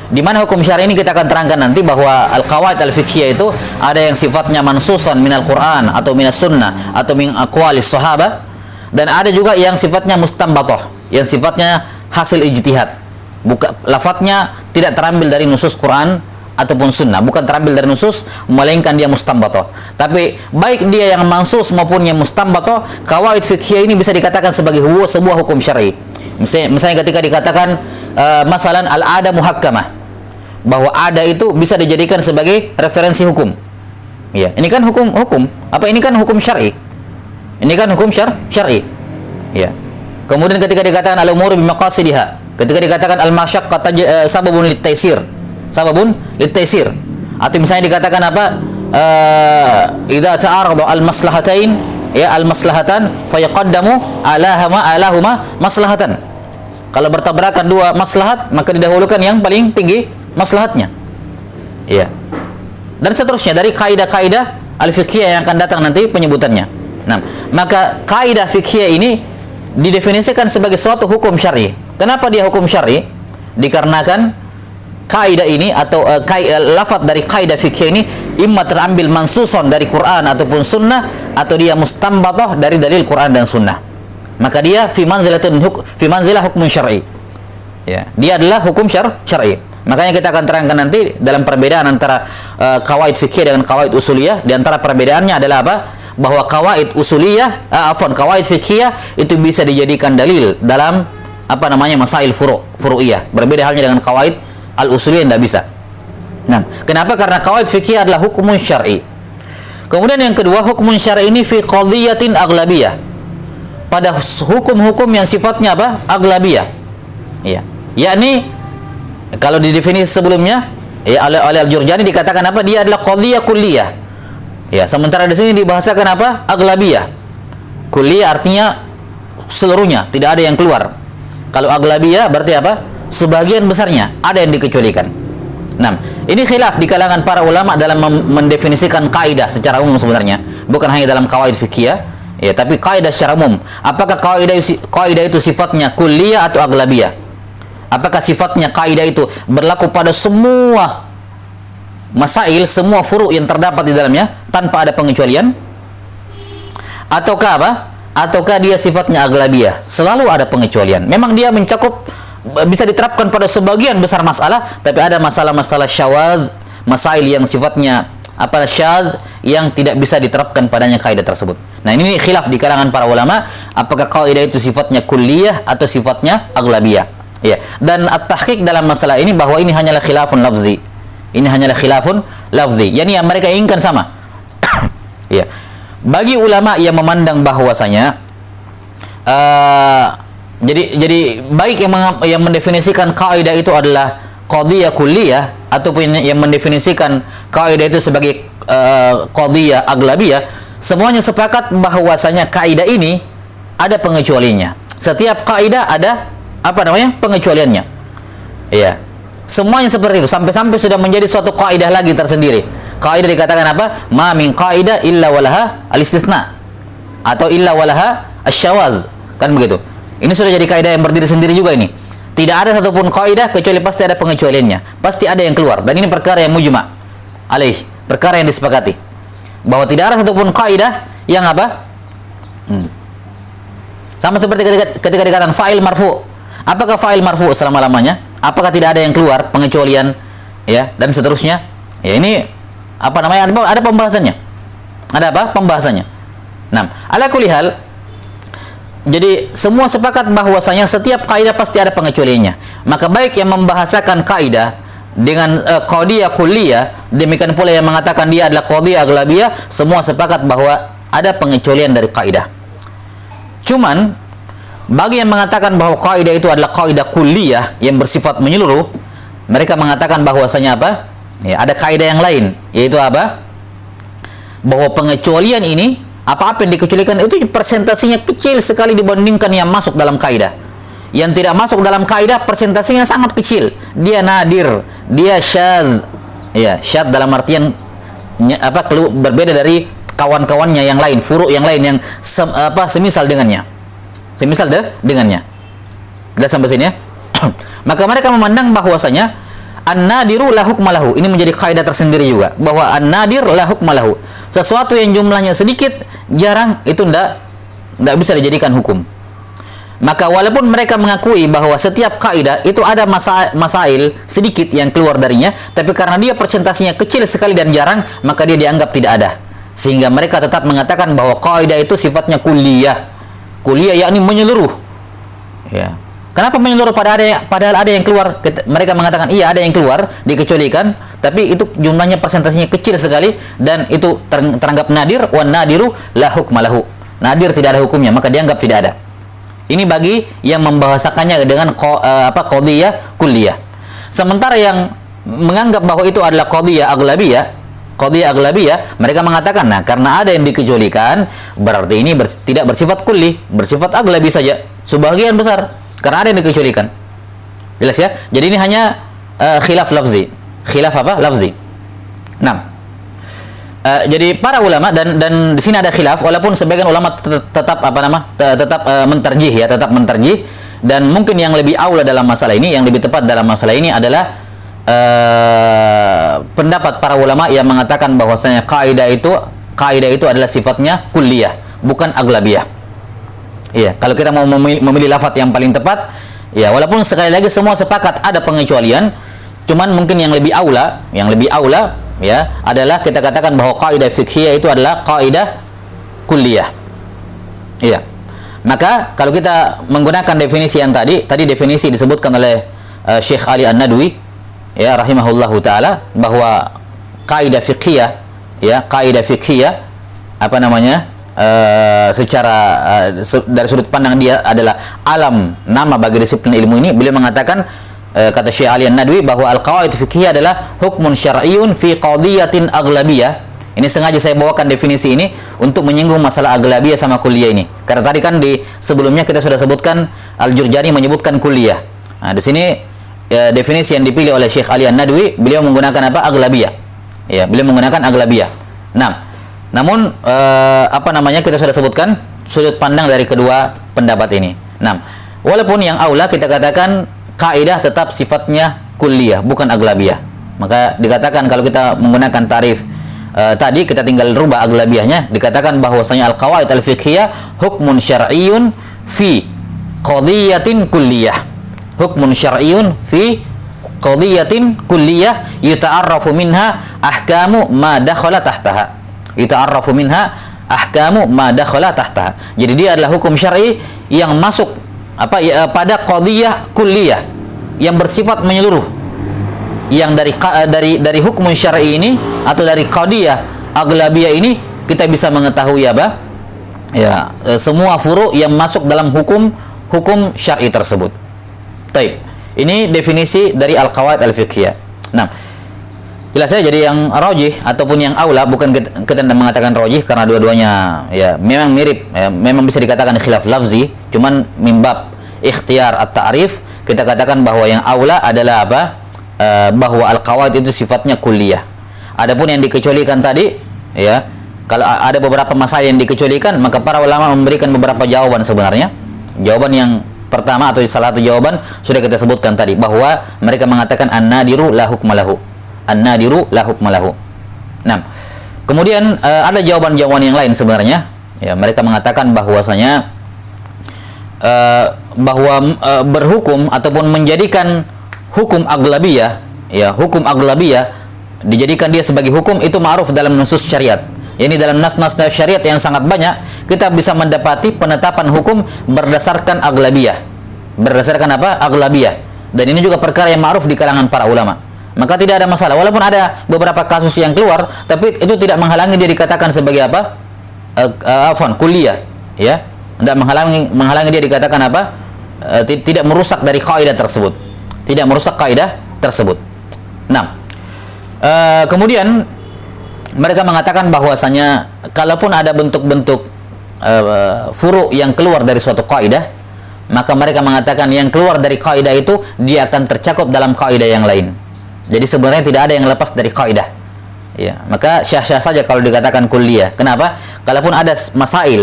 Di mana hukum syar'i ini kita akan terangkan nanti bahwa al-qawaid al-fiqhiyah itu ada yang sifatnya mansusan minal Qur'an atau minas sunnah atau min aqwalis sahabah, dan ada juga yang sifatnya mustanbatah, yang sifatnya hasil ijtihad. Lafadznya tidak terambil dari nusus Quran ataupun sunnah, bukan terambil dari nusus, melainkan dia mustanbatah. Tapi baik dia yang mansus maupun yang mustanbatah, qawaid fiqhiyah ini bisa dikatakan sebagai sebuah hukum syar'i. Misalnya ketika dikatakan masalan al-ada muhakkamah, bahwa ada itu bisa dijadikan sebagai referensi hukum. Ya, ini kan hukum. Apa ini kan hukum syar'i? Ini kan hukum syar'i. Ya. Kemudian ketika dikatakan al-umuru bimaqasidiha, ketika dikatakan al-masyaqqah sababun lit-taysir. Sababun lit-taysir. Atau misalnya dikatakan apa? Idza ta'arada al-maslahatain, ya al-maslahatan fayaqaddamu alahuma maslahatan. Kalau bertabrakan dua maslahat, maka didahulukan yang paling tinggi maslahatnya. Ya. Dan seterusnya dari kaidah-kaidah al-fiqhiyah yang akan datang nanti penyebutannya. Nah, maka kaidah fiqhiyah ini didefinisikan sebagai suatu hukum syar'i. Kenapa dia hukum syar'i? Dikarenakan kaidah ini atau lafaz dari kaidah fikih ini imma terambil mansuson dari Quran ataupun sunnah, atau dia mustanbatah dari dalil Quran dan sunnah. Maka dia fi manzilah hukmun syar'i. Ya, dia adalah hukum syar'i. Makanya kita akan terangkan nanti dalam perbedaan antara qawaid fikih dengan qawaid usuliyah. Di antara perbedaannya adalah apa? Bahwa qawaid usuliyah, qawaid fikih itu bisa dijadikan dalil dalam masail furu'iyah. Berbeda halnya dengan qawaid al-usuliyah yang tidak bisa. Nah, kenapa? Karena qawaid fikih adalah hukumun syar'i. Kemudian yang kedua, hukumun syar'i ini fi qadhiyatin aghlabiyah. Pada hukum-hukum yang sifatnya apa? Aghlabiyah. Ya. Yakni kalau di definisi sebelumnya ya oleh Al-Jurjani dikatakan apa? Dia adalah qadhiyah kulliyah. Ya, sementara di sini dibahasakan apa? Aghlabiyah. Kulliyah artinya seluruhnya, tidak ada yang keluar. Kalau aghlabiyah berarti apa? Sebagian besarnya, ada yang dikecualikan. Nah, ini khilaf di kalangan para ulama dalam mendefinisikan kaidah secara umum sebenarnya, bukan hanya dalam qawaid fikih ya, tapi kaidah secara umum. Apakah kaidah itu sifatnya kulliyah atau aghlabiyah? Apakah sifatnya kaidah itu berlaku pada semua masail, semua furu' yang terdapat di dalamnya tanpa ada pengecualian? Ataukah apa? Ataukah dia sifatnya aghlabiyah, selalu ada pengecualian. Memang dia mencakup, bisa diterapkan pada sebagian besar masalah, tapi ada masalah-masalah syawaz, masail yang sifatnya syadz, yang tidak bisa diterapkan padanya kaidah tersebut. Nah, ini khilaf di kalangan para ulama, apakah kaidah itu sifatnya kulliyah atau sifatnya aghlabiyah. Ya, dan at-tahqiq dalam masalah ini bahwa ini hanyalah khilafun lafzi. Ini hanyalah khilafun lafzi. Yani yang mereka inginkan sama. Ya. Bagi ulama yang memandang bahwasanya jadi baik yang mendefinisikan kaidah itu adalah qadhiyah kulliyah ataupun yang mendefinisikan kaidah itu sebagai qadhiyah aghlabiyah, semuanya sepakat bahwasanya kaidah ini ada pengecualiannya. Setiap kaidah ada pengecualiannya. Iya. Semuanya seperti itu, sampai-sampai sudah menjadi suatu kaidah lagi tersendiri. Kaidah dikatakan apa? Ma min kaidah illa walaha al-istisna, atau illa walaha asy-syawaz. Kan begitu. Ini sudah jadi kaidah yang berdiri sendiri juga ini. Tidak ada satupun kaidah kecuali pasti ada pengecualiannya. Pasti ada yang keluar. Dan ini perkara yang mujma' alaih, perkara yang disepakati. Bahwa tidak ada satupun kaidah yang sama seperti ketika dikatakan fa'il marfu'. Apakah fa'il marfu' selama-lamanya? Apakah tidak ada yang keluar pengecualian, ya, dan seterusnya? Ya, ini ada pembahasannya. Ada apa? Pembahasannya. Nah, ala kulli hal, jadi semua sepakat bahwasanya setiap kaidah pasti ada pengecualiannya. Maka baik yang membahasakan kaidah dengan qadhiyah kulliyah, demikian pula yang mengatakan dia adalah qadhiyah aghlabiyah, semua sepakat bahwa ada pengecualian dari kaidah. Cuman bagi yang mengatakan bahwa kaidah itu adalah kaidah kulliyah yang bersifat menyeluruh, mereka mengatakan bahwasanya apa? Ya, ada kaidah yang lain, yaitu apa? Bahwa pengecualian ini, apa-apa yang dikecualikan itu persentasinya kecil sekali dibandingkan yang masuk dalam kaidah. Yang tidak masuk dalam kaidah persentasinya sangat kecil. Dia nadir, dia syadz. Ya, syadz dalam artian berbeda dari kawan-kawannya yang lain, furu' yang lain yang semisal dengannya. semisal dengannya. Sudah sampai sini ya. Maka mereka memandang bahwasanya an-nadiru la hukma lahu. Ini menjadi kaidah tersendiri juga, bahwa an-nadir la hukma lahu. Sesuatu yang jumlahnya sedikit, jarang, itu tidak bisa dijadikan hukum. Maka walaupun mereka mengakui bahwa setiap kaidah itu ada masail sedikit yang keluar darinya, tapi karena dia persentasenya kecil sekali dan jarang, maka dia dianggap tidak ada. Sehingga mereka tetap mengatakan bahwa kaidah itu sifatnya kulliyah. Kulliyah yakni menyeluruh. Ya. Kenapa menyeluruh padahal ada yang keluar? Mereka mengatakan iya ada yang keluar, dikecualikan, tapi itu jumlahnya persentasenya kecil sekali dan itu teranggap nadir. Wan nadiru la hukma lahu. Nadir tidak ada hukumnya, maka dianggap tidak ada. Ini bagi yang membahasakannya dengan qadhiyah kulliyah. Sementara yang menganggap bahwa itu adalah qadhiyah aglabiyah, mereka mengatakan, nah karena ada yang dikecualikan, berarti ini tidak bersifat kulli, bersifat aglabi saja, sebagian besar, karena ada yang dikecualikan. Jelas ya? Jadi ini hanya khilaf lafzi. Khilaf apa? Lafzi. Nah, jadi para ulama dan di sini ada khilaf, walaupun sebagian ulama tetap mentarjih ya, tetap mentarjih, dan mungkin yang lebih aula dalam masalah ini, yang lebih tepat dalam masalah ini adalah pendapat para ulama yang mengatakan bahwasanya kaidah itu adalah sifatnya kulliyah, bukan aglabiyah. Iya, kalau kita mau memilih lafaz yang paling tepat, ya walaupun sekali lagi semua sepakat ada pengecualian, cuman mungkin yang lebih aula ya adalah kita katakan bahwa kaidah fiqhiyah itu adalah kaidah kulliyah. Iya. Maka kalau kita menggunakan definisi yang tadi definisi disebutkan oleh Syekh Ali An-Nadwi ya rahimahullahu taala, bahwa kaidah fiqhiyah secara dari sudut pandang dia adalah alam nama bagi disiplin ilmu ini. Beliau mengatakan, kata Syekh Ali An-Nadwi, bahwa al-qawaid fiqhiyah adalah hukmun syar'iyyun fi qadhiyatin aglabiyah. Ini sengaja saya bawakan definisi ini untuk menyinggung masalah aglabiyah sama kulliyah ini. Karena tadi kan di sebelumnya kita sudah sebutkan Al-Jurjani menyebutkan kulliyah. Nah, di sini definisi yang dipilih oleh Syekh Ali An-Nadwi, beliau menggunakan apa? Aglabiyah. Ya, beliau menggunakan aglabiyah. Nah, namun kita sudah sebutkan sudut pandang dari kedua pendapat ini. Nah, walaupun yang aula kita katakan kaidah tetap sifatnya kulliyah, bukan aglabiyah. Maka dikatakan kalau kita menggunakan tarif tadi, kita tinggal rubah aglabiyahnya, dikatakan bahwasanya al-qawaid al-fiqhiyah hukmun syar'iyyun fi qadhiyatin kulliyah. Hukmun syar'iyyun fi qadhiyatin kulliyah yuta'arrafu minha ahkamu ma dakhala tahtaha. Yuta'arrafu minha ahkamu ma dakhala tahtaha. Jadi dia adalah hukum syar'i yang masuk pada qadhiyah kulliyah yang bersifat menyeluruh. Yang dari hukum syar'i ini atau dari qadhiyah aglabiyah ini kita bisa mengetahui semua furu' yang masuk dalam hukum syar'i tersebut. Taib. Ini definisi dari al-qawaid al-fiqhiyah. Nah, jelas ya, jadi yang rajih ataupun yang aula, bukan kita tidak mengatakan rajih karena dua-duanya ya memang mirip, ya, memang bisa dikatakan khilaf lafzi, cuman mimbab ikhtiyar at-ta'rif kita katakan bahwa yang aula adalah bahwa al-qawaid itu sifatnya kulliyah. Adapun yang dikecualikan tadi, ya, kalau ada beberapa masalah yang dikecualikan, maka para ulama memberikan beberapa jawaban sebenarnya. Jawaban yang pertama atau salah satu jawaban sudah kita sebutkan tadi, bahwa mereka mengatakan an-nadiru la hukma lahu. An-nadiru la hukma lahu. Nah, kemudian ada jawaban-jawaban yang lain sebenarnya. Ya, mereka mengatakan bahwasanya berhukum ataupun menjadikan hukum aglabiyah, ya, hukum aglabiyah dijadikan dia sebagai hukum itu ma'ruf dalam nusus syariat. Yani dalam nas-nas syariat yang sangat banyak kita bisa mendapati penetapan hukum berdasarkan aglabiyah. Berdasarkan apa? Aglabiyah. Dan ini juga perkara yang ma'ruf di kalangan para ulama. Maka tidak ada masalah walaupun ada beberapa kasus yang keluar, tapi itu tidak menghalangi dia dikatakan sebagai kulliyah, ya. Tidak menghalangi dia dikatakan tidak merusak dari kaidah tersebut. Tidak merusak kaidah tersebut. Nah, kemudian mereka mengatakan bahwasanya kalaupun ada bentuk-bentuk furu' yang keluar dari suatu kaidah, maka mereka mengatakan yang keluar dari kaidah itu dia akan tercakup dalam kaidah yang lain. Jadi sebenarnya tidak ada yang lepas dari kaidah. Ya, maka syah-syah saja kalau dikatakan kulliyah. Kenapa? Kalaupun ada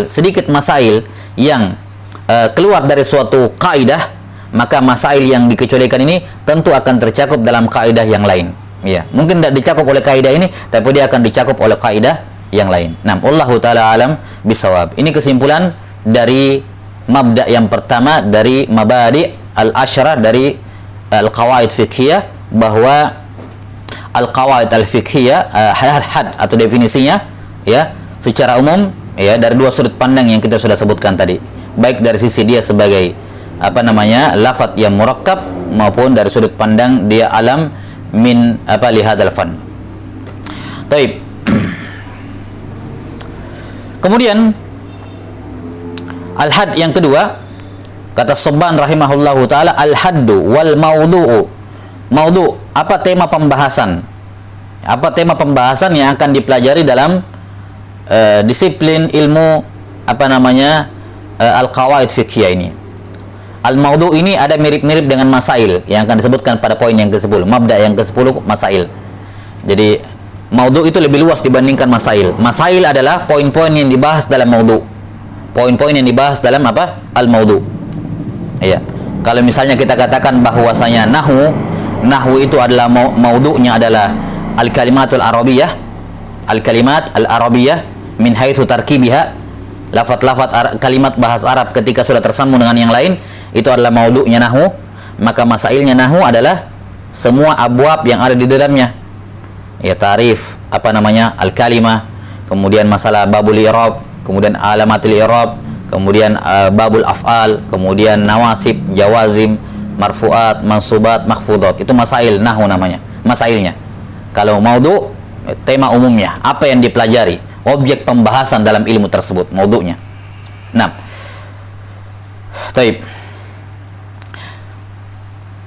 sedikit masail yang keluar dari suatu kaidah, maka masail yang dikecualikan ini tentu akan tercakup dalam kaidah yang lain. Ya, mungkin tidak dicakup oleh kaidah ini, tapi dia akan dicakup oleh kaidah yang lain. Nah, wallahu taala alam bisawab. Ini kesimpulan dari mabda yang pertama dari mabadi al-asyara dari al-qawaid fiqhiyah, bahwa al-qawaid al-fiqhiyah had atau definisinya ya secara umum ya dari dua sudut pandang yang kita sudah sebutkan tadi, baik dari sisi dia sebagai lafaz yang murakkab maupun dari sudut pandang dia alam min lihadzal fan. Taib. Kemudian al-had yang kedua, kata Subban rahimahullahu taala, al-haddu wal maudhu'u. Maudhu', apa tema pembahasan? Apa tema pembahasan yang akan dipelajari dalam disiplin ilmu al-qawaid fiqhiyah ini. Al-maudhu' ini ada mirip-mirip dengan masail yang akan disebutkan pada poin yang ke-10, mabda yang ke-10 masail. Jadi maudhu' itu lebih luas dibandingkan masail. Masail adalah poin-poin yang dibahas dalam maudhu'. Poin-poin yang dibahas dalam al-maudhu'. Iya. Kalau misalnya kita katakan bahwasanya nahwu itu adalah maudhu'nya adalah al-kalimatul arabiyah, al-kalimat al-arabiyah min haitsu tarkibiha, lafaz-lafaz kalimat bahasa Arab ketika sudah tersambung dengan yang lain, itu adalah maudhu'nya nahwu. Maka masailnya nahwu adalah semua abwab yang ada di dalamnya. Ya, tarif al-kalimah, kemudian masalah babul i'rab, kemudian alamatul i'rab, kemudian babul af'al, kemudian nawasib, jawazim, marfu'at, mansubat, makhfudat. Itu masail nahwu namanya, masailnya. Kalau maudhu' tema umumnya, apa yang dipelajari, objek pembahasan dalam ilmu tersebut, maudhu'nya. Nah, taib.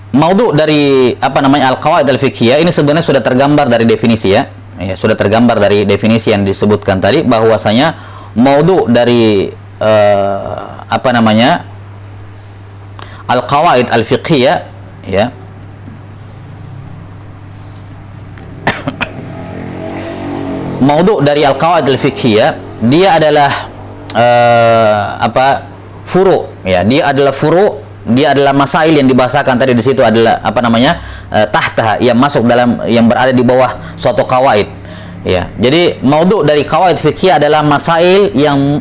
Maudhu' dari al-qawaid al-fiqhiyah ini sebenarnya sudah tergambar dari definisi ya. Ya, sudah tergambar dari definisi yang disebutkan tadi, bahwasanya maudhu' dari al-qawaid al-fiqhiyah ya. Maudhu' dari al-qawaid al-fiqhiyah dia adalah furu' ya, dia adalah furu', dia adalah masail yang dibahasakan tadi di situ adalah tahta, yang masuk dalam, yang berada di bawah suatu qawaid ya. Jadi maudhu' dari qawaid fiqhiyah adalah masail yang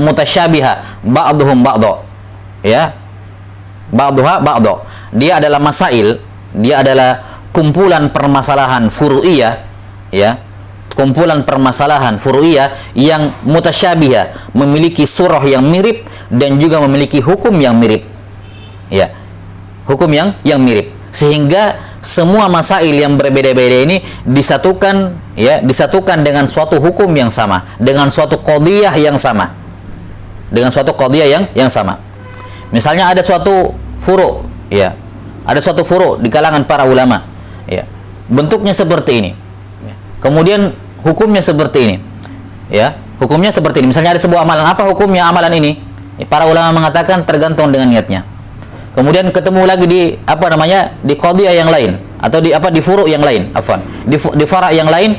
mutasyabiha ba'dhum ba'dha ya, ba'dhuha ba'dha. Dia adalah masail, dia adalah kumpulan permasalahan furu'iyah ya, kumpulan permasalahan furu'iyah yang mutasyabiha, memiliki surah yang mirip dan juga memiliki hukum yang mirip ya, hukum yang mirip, sehingga semua masail yang berbeda-beda ini disatukan ya, disatukan dengan suatu hukum yang sama, dengan suatu qadhiyah yang sama, dengan suatu qadhiyah yang sama. Misalnya ada suatu furu' ya, ada suatu furu' di kalangan para ulama ya, bentuknya seperti ini ya. Kemudian hukumnya seperti ini ya, hukumnya seperti ini. Misalnya ada sebuah amalan, apa hukumnya amalan ini? Ya, para ulama mengatakan tergantung dengan niatnya. Kemudian ketemu lagi di di qadhiyah yang lain, atau di furu' yang lain, di fara' yang lain,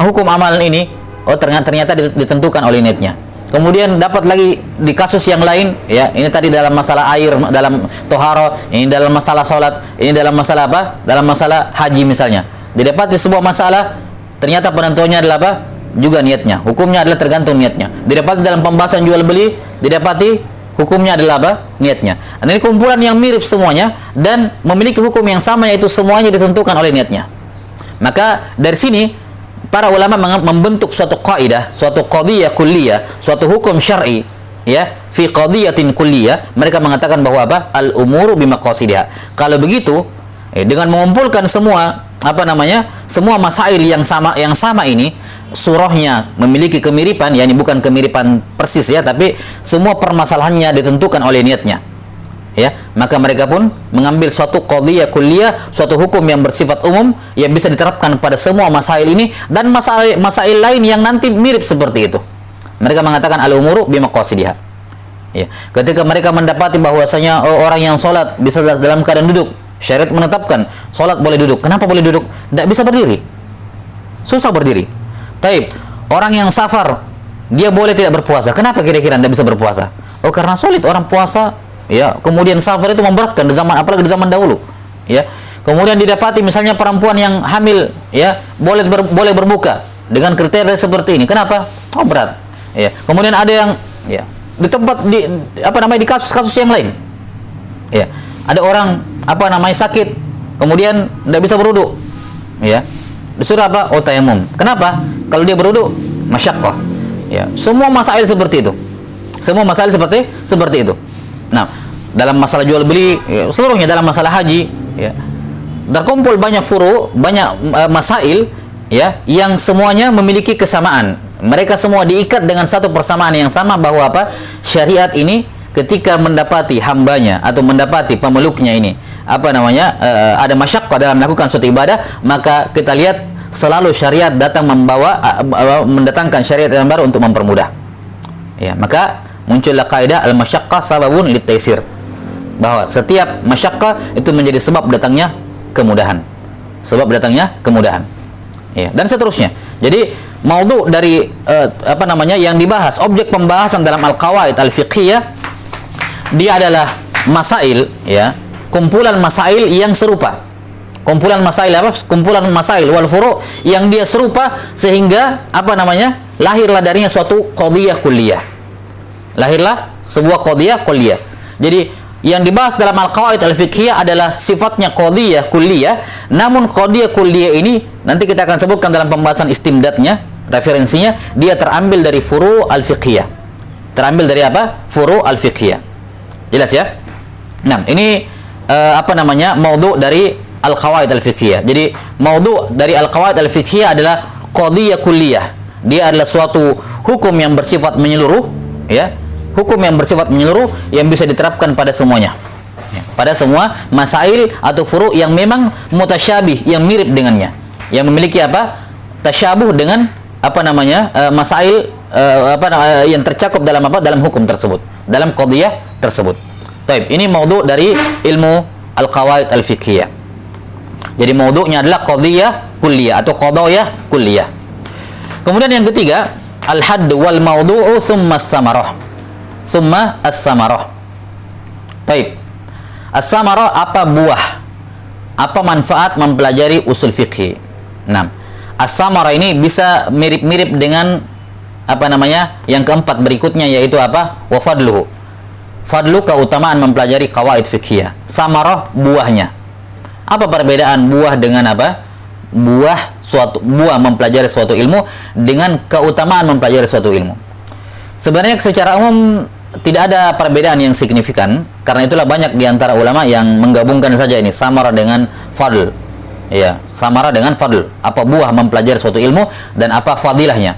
hukum amalan ini ternyata ditentukan oleh niatnya. Kemudian dapat lagi di kasus yang lain ya, ini tadi dalam masalah air, dalam toharo, ini dalam masalah salat, ini dalam masalah dalam masalah haji misalnya. Didapati sebuah masalah ternyata penentuannya adalah juga niatnya, hukumnya adalah tergantung niatnya. Didapati dalam pembahasan jual beli, didapati hukumnya adalah niatnya. Dan ini kumpulan yang mirip semuanya dan memiliki hukum yang sama, yaitu semuanya ditentukan oleh niatnya. Maka dari sini para ulama membentuk suatu kaidah, suatu qadhiyah kulliyah, suatu hukum syar'i ya, fi qadhiyatin kulliyah. Mereka mengatakan bahwa al-umuru bimaqasidiha. Kalau begitu dengan mengumpulkan semua semua masail yang sama ini, surahnya memiliki kemiripan, yakni bukan kemiripan persis ya, tapi semua permasalahannya ditentukan oleh niatnya ya, maka mereka pun mengambil suatu qadhiyah kulliyah, suatu hukum yang bersifat umum yang bisa diterapkan pada semua masail ini dan masail lain yang nanti mirip seperti itu. Mereka mengatakan al-umuru bimaqasidiha ya. Ketika mereka mendapati bahwasanya orang yang sholat bisa dalam keadaan duduk, syariat menetapkan sholat boleh duduk. Kenapa boleh duduk? Tidak bisa berdiri, susah berdiri. Taib, orang yang safar dia boleh tidak berpuasa. Kenapa kira-kira tidak bisa berpuasa? Oh, karena sulit orang puasa, ya. Kemudian safar itu memberatkan di zaman, apalagi di zaman dahulu, ya. Kemudian didapati misalnya perempuan yang hamil, ya, boleh berbuka dengan kriteria seperti ini. Kenapa? Oh, berat. Ya. Kemudian ada yang, ya, di tempat di kasus-kasus yang lain, ya, ada orang sakit, kemudian tidak bisa berwudu, ya, disuruh apa? Oh, tayamum. Kenapa? Kalau dia berwudu masyaqqah, ya. Semua masail seperti itu, itu. Nah, dalam masalah jual beli, ya, seluruhnya, dalam masalah haji, ya, terkumpul banyak banyak masail, ya, yang semuanya memiliki kesamaan. Mereka semua diikat dengan satu persamaan yang sama, bahwa apa? Syariat ini ketika mendapati hambanya atau mendapati pemeluknya ini ada masyaqqah dalam melakukan suatu ibadah, maka kita lihat selalu syariat mendatangkan syariat yang baru untuk mempermudah. Ya, maka muncullah kaidah al-masyaqqah sababun lit-taisir, bahwa setiap masyaqqah itu menjadi sebab datangnya kemudahan. Ya, dan seterusnya. Jadi maudhu dari yang dibahas, objek pembahasan dalam al-qawaid al-fiqhiyah, dia adalah masail, ya, kumpulan masail yang serupa. Kumpulan masail wal furu' yang dia serupa, sehingga lahirlah darinya suatu qadhiyah kulliyah. Lahirlah sebuah qadhiyah kulliyah. Jadi yang dibahas dalam al-qawaid al-fiqhiyah adalah sifatnya qadhiyah kulliyah, namun qadhiyah kulliyah ini nanti kita akan sebutkan dalam pembahasan istimdadnya, referensinya, dia terambil dari furu' al-fiqhiyah. Terambil dari apa? Furu' al-fiqhiyah. Jelas ya? Nah, ini maudhu dari al-qawaid al-fiqhiyah. Jadi maudhu dari al-qawaid al-fiqhiyah adalah qadhiyah kulliyah. Dia adalah suatu hukum yang bersifat menyeluruh, ya. Hukum yang bersifat menyeluruh yang bisa diterapkan pada semuanya, ya, pada semua masail atau furu' yang memang mutasyabih, yang mirip dengannya, yang memiliki tasyabuh dengan masail yang tercakup dalam hukum tersebut, dalam qadhiyah tersebut. Baik, ini maudhu dari ilmu al-qawaid al-fiqhiyah. Jadi maudhu'nya adalah qadhiyah kulliyah atau qadhiyah kulliyah. Kemudian yang ketiga, al-hadd wal maudhu'u thumma as-samarah. Baik. As-samarah, apa buah? Apa manfaat mempelajari usul fikih? Nah, as-samarah ini bisa mirip-mirip dengan yang keempat berikutnya, yaitu apa? Wa fadluhu. Fadlu, keutamaan mempelajari qawaid fiqhiyah. Samarah, buahnya. Apa perbedaan buah dengan apa? Buah mempelajari suatu ilmu dengan keutamaan mempelajari suatu ilmu. Sebenarnya secara umum tidak ada perbedaan yang signifikan, karena itulah banyak di antara ulama yang menggabungkan saja ini samarah dengan fadl. Ya, samarah dengan fadl. Apa buah mempelajari suatu ilmu dan apa fadilahnya.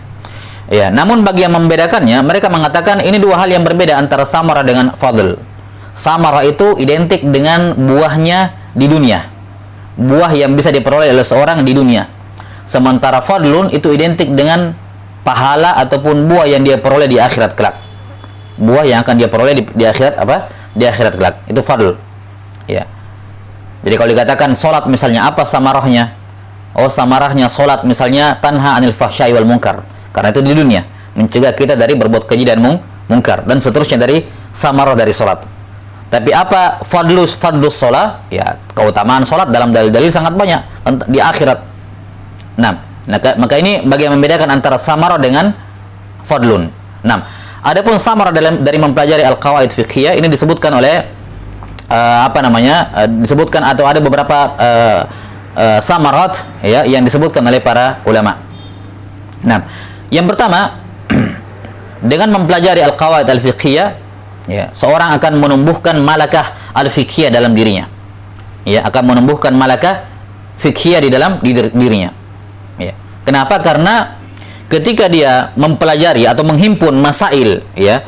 Ya, namun bagi yang membedakannya, mereka mengatakan ini dua hal yang berbeda antara samarah dengan fadl. Samarah itu identik dengan buahnya di dunia. Buah yang bisa diperoleh oleh seorang di dunia. Sementara fadlun itu identik dengan pahala ataupun buah yang dia peroleh di akhirat kelak. Buah yang akan dia peroleh di akhirat di akhirat kelak, itu fadl, ya. Jadi kalau dikatakan salat misalnya, apa samarahnya? Oh, samarahnya salat misalnya tanha anil fahsya'i wal munkar, karena itu di dunia mencegah kita dari berbuat keji dan munkar, dan seterusnya dari samarah dari salat. Tapi apa fadlus salat? Ya, keutamaan salat dalam dalil-dalil sangat banyak di akhirat. Nah, maka ini bagi yang membedakan antara samarah dengan fadlun. Nah, adapun samarah dari mempelajari al-qawaid fiqhiyah ini disebutkan oleh disebutkan atau ada beberapa samarat, ya, yang disebutkan oleh para ulama. Nah, yang pertama, dengan mempelajari al-qawaid al-fiqhiyah, ya, seorang akan menumbuhkan malakah al-fiqhiyah dalam dirinya. Ya, akan menumbuhkan malakah fiqhiyah di dalam dirinya. Ya. Kenapa? Karena ketika dia mempelajari atau menghimpun masail, ya,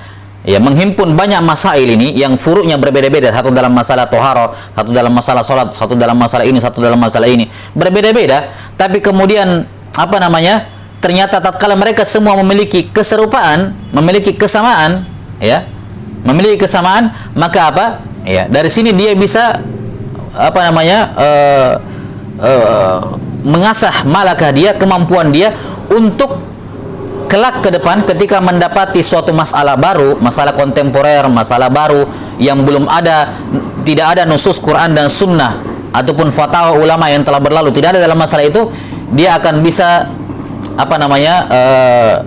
menghimpun banyak masail ini yang furu'nya berbeda-beda, satu dalam masalah tohara, satu dalam masalah salat, satu dalam masalah ini, satu dalam masalah ini, berbeda-beda, tapi kemudian ternyata tatkala mereka semua memiliki keserupaan, memiliki kesamaan, ya, maka apa? Ya, dari sini dia bisa mengasah malakah dia, kemampuan dia untuk kelak ke depan ketika mendapati suatu masalah baru, masalah kontemporer, masalah baru yang belum ada, tidak ada nusus Quran dan Sunnah ataupun fatwa ulama yang telah berlalu, tidak ada dalam masalah itu, dia akan bisa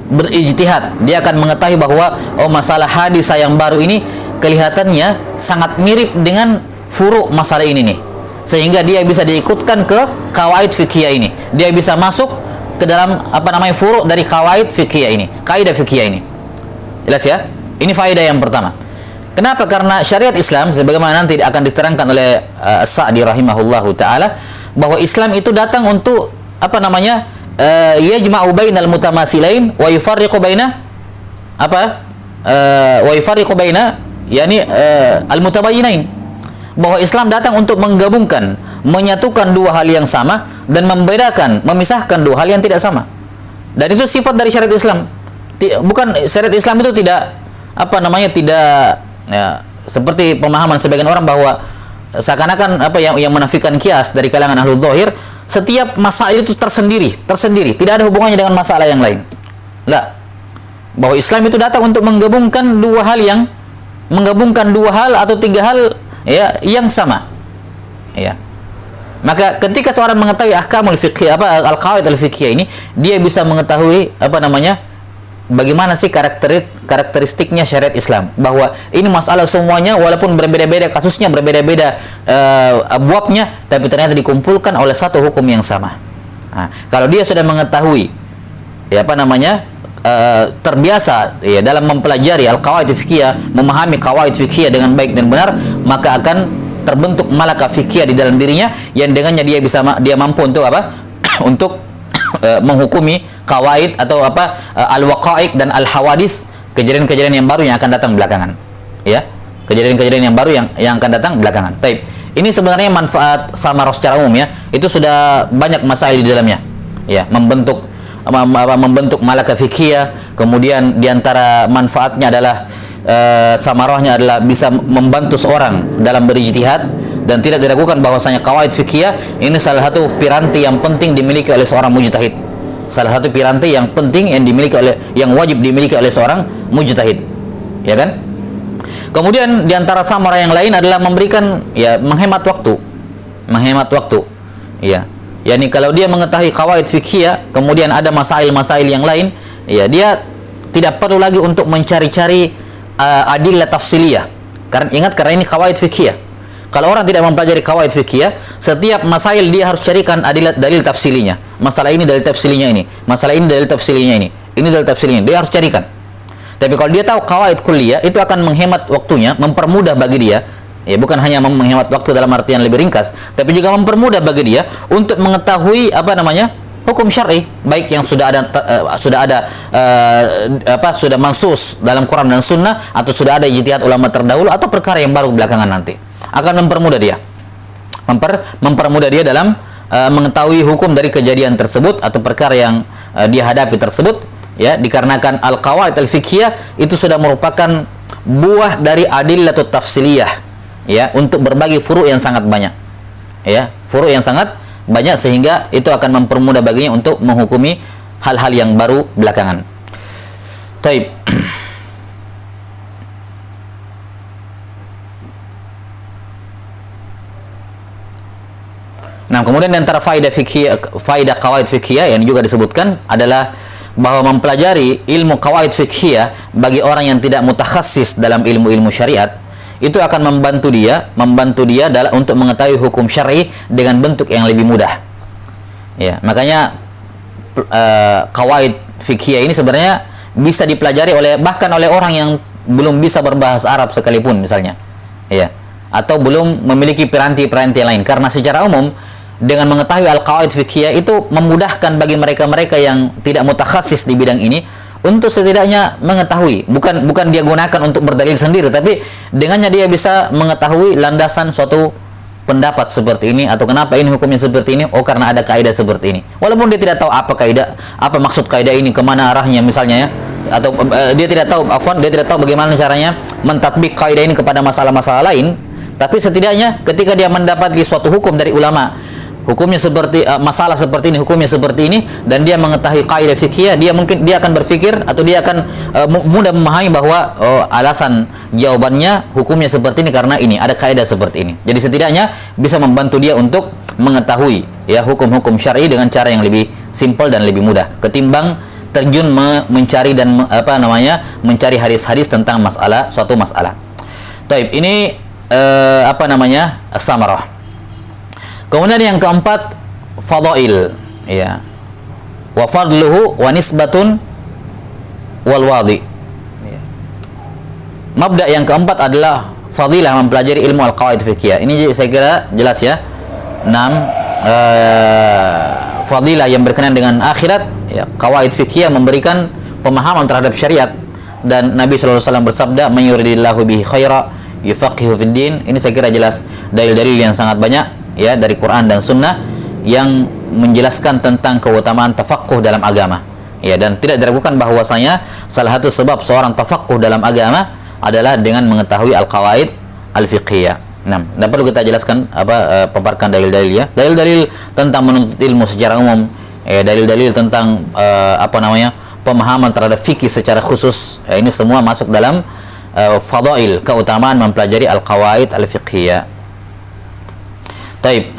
berijtihad. Dia akan mengetahui bahwa oh, masalah hadisah yang baru ini kelihatannya sangat mirip dengan furu' masalah ini nih, sehingga dia bisa diikutkan ke kawaid fikih ini, dia bisa masuk ke dalam furu' dari kawaid fikih ini, kaidah fikih ini. Jelas ya? Ini faedah yang pertama. Kenapa? Karena syariat Islam sebagaimana nanti akan diterangkan oleh As-Sa'di rahimahullahu taala, bahwa Islam itu datang untuk yajma'u bainal mutamasilain wa yufarriqu baina al-mutabayyinain. Bahwa Islam datang untuk menggabungkan, menyatukan dua hal yang sama dan membedakan, memisahkan dua hal yang tidak sama. Dan itu sifat dari syariat Islam. Bukan syariat Islam itu tidak seperti pemahaman sebagian orang bahwa seakan-akan yang menafikan kias dari kalangan ahlul zahir, setiap masalah itu tersendiri, tidak ada hubungannya dengan masalah yang lain. Lah, bahwa Islam itu datang untuk menggabungkan dua hal atau tiga hal yang sama. Ya. Maka ketika seorang mengetahui ahkamul fiqh, al-qawaid al-fiqhiyah ini, dia bisa mengetahui bagaimana sih karakteristiknya syariat Islam, bahwa ini masalah semuanya walaupun berbeda-beda kasusnya, berbeda-beda abwabnya, tapi ternyata dikumpulkan oleh satu hukum yang sama. Nah, kalau dia sudah mengetahui terbiasa dalam mempelajari al-qawaid fiqhiyah, memahami qawaid fiqhiyah dengan baik dan benar, maka akan terbentuk malakah fiqhiyah di dalam dirinya yang dengannya dia mampu untuk untuk menghukumi qawaid atau al-waqa'iq dan al-hawadis, kejadian-kejadian yang baru yang akan datang belakangan. Ya, kejadian-kejadian yang baru yang akan datang belakangan. Baik. Ini sebenarnya manfaat samarah secara umum ya. Itu sudah banyak masalah di dalamnya. Ya, membentuk malakah fiqhiyah, kemudian diantara manfaatnya adalah samarahnya adalah bisa membantu seorang dalam berijtihad, dan tidak diragukan bahwasanya qawaid fiqhiyah ini salah satu piranti yang penting dimiliki oleh seorang mujtahid. Salah satu piranti yang penting yang wajib dimiliki oleh seorang mujtahid. Ya kan? Kemudian diantara samarah yang lain adalah menghemat waktu. Ya. Yani kalau dia mengetahui qawaid fiqhiyah, kemudian ada masail-masail yang lain, ya dia tidak perlu lagi untuk mencari-cari adillah tafsiliyah. Karena ini qawaid fiqhiyah. Kalau orang tidak mempelajari qawaid fiqhiyah, setiap masail dia harus carikan dalil tafsilinya. Masalah ini dalil tafsilinya ini, masalah ini dalil tafsilinya ini dalil tafsilinya. Dia harus carikan. Tapi kalau dia tahu qawaid kulliyah, itu akan menghemat waktunya, mempermudah bagi dia. Ya, bukan hanya menghemat waktu dalam artian lebih ringkas, tapi juga mempermudah bagi dia untuk mengetahui hukum syar'i, baik yang sudah mansus dalam Quran dan Sunnah, atau sudah ada ijtihad ulama terdahulu, atau perkara yang baru belakangan nanti. Akan mempermudah dia, mempermudah dia dalam mengetahui hukum dari kejadian tersebut atau perkara yang dia hadapi tersebut. Ya, dikarenakan al-qawaid al-fiqhiyah itu sudah merupakan buah dari adillatut tafsiliyah. Ya, untuk berbagi furu' yang sangat banyak. Ya, furu' yang sangat banyak, sehingga itu akan mempermudah baginya untuk menghukumi hal-hal yang baru belakangan. Taib. Nah, kemudian antara faedah qawaid fiqhiyah yang juga disebutkan adalah bahwa mempelajari ilmu qawaid fiqhiyah bagi orang yang tidak mutakhassis dalam ilmu-ilmu syariat, itu akan membantu dia untuk mengetahui hukum syar'i dengan bentuk yang lebih mudah. Ya, makanya qawaid fiqhiyah ini sebenarnya bisa dipelajari bahkan oleh orang yang belum bisa berbahasa Arab sekalipun misalnya. Ya, atau belum memiliki piranti-piranti lain, karena secara umum dengan mengetahui al-qawaid fiqhiyah itu memudahkan bagi mereka-mereka yang tidak mutakhassis di bidang ini untuk setidaknya mengetahui, bukan dia gunakan untuk berdalil sendiri, tapi dengannya dia bisa mengetahui landasan suatu pendapat seperti ini, atau kenapa ini hukumnya seperti ini, karena ada kaidah seperti ini, walaupun dia tidak tahu apa maksud kaidah ini, kemana arahnya misalnya ya, atau dia tidak tahu bagaimana caranya mentatbik kaidah ini kepada masalah-masalah lain, tapi setidaknya ketika dia mendapati suatu hukum dari ulama hukumnya seperti masalah seperti ini, hukumnya seperti ini, dan dia mengetahui kaidah fikih, dia akan berpikir atau dia akan mudah memahami bahwa alasan jawabannya hukumnya seperti ini karena ini ada kaidah seperti ini. Jadi setidaknya bisa membantu dia untuk mengetahui ya hukum-hukum syar'i dengan cara yang lebih simpel dan lebih mudah ketimbang terjun mencari dan mencari hadis-hadis tentang suatu masalah. Taib, ini as-samarah. Kemudian yang keempat, fadail, ya. Wa fadluhu wa nisbatun wal wadi. Ya. Mabda yang keempat adalah fadilah mempelajari ilmu al-qawaid fiqhiyah. Ini saya kira jelas ya. 6 fadilah yang berkenaan dengan akhirat, ya. Qawaid fiqhiyah memberikan pemahaman terhadap syariat, dan Nabi sallallahu alaihi wasallam bersabda, "May yuridillahu bihi khaira yufaqihu fid din." Ini saya kira jelas dalil-dalil yang sangat banyak ya dari Quran dan Sunnah yang menjelaskan tentang keutamaan tafaqquh dalam agama. Ya, dan tidak diragukan bahwasanya salah satu sebab seorang tafaqquh dalam agama adalah dengan mengetahui al-qawaid al-fiqhiyah. Nah, tidak perlu kita jelaskan paparkan dalil-dalil ya. Dalil-dalil tentang menuntut ilmu secara umum, dalil-dalil tentang pemahaman terhadap fikih secara khusus. Ini semua masuk dalam fadail, keutamaan mempelajari al-qawaid al-fiqhiyah. Taib.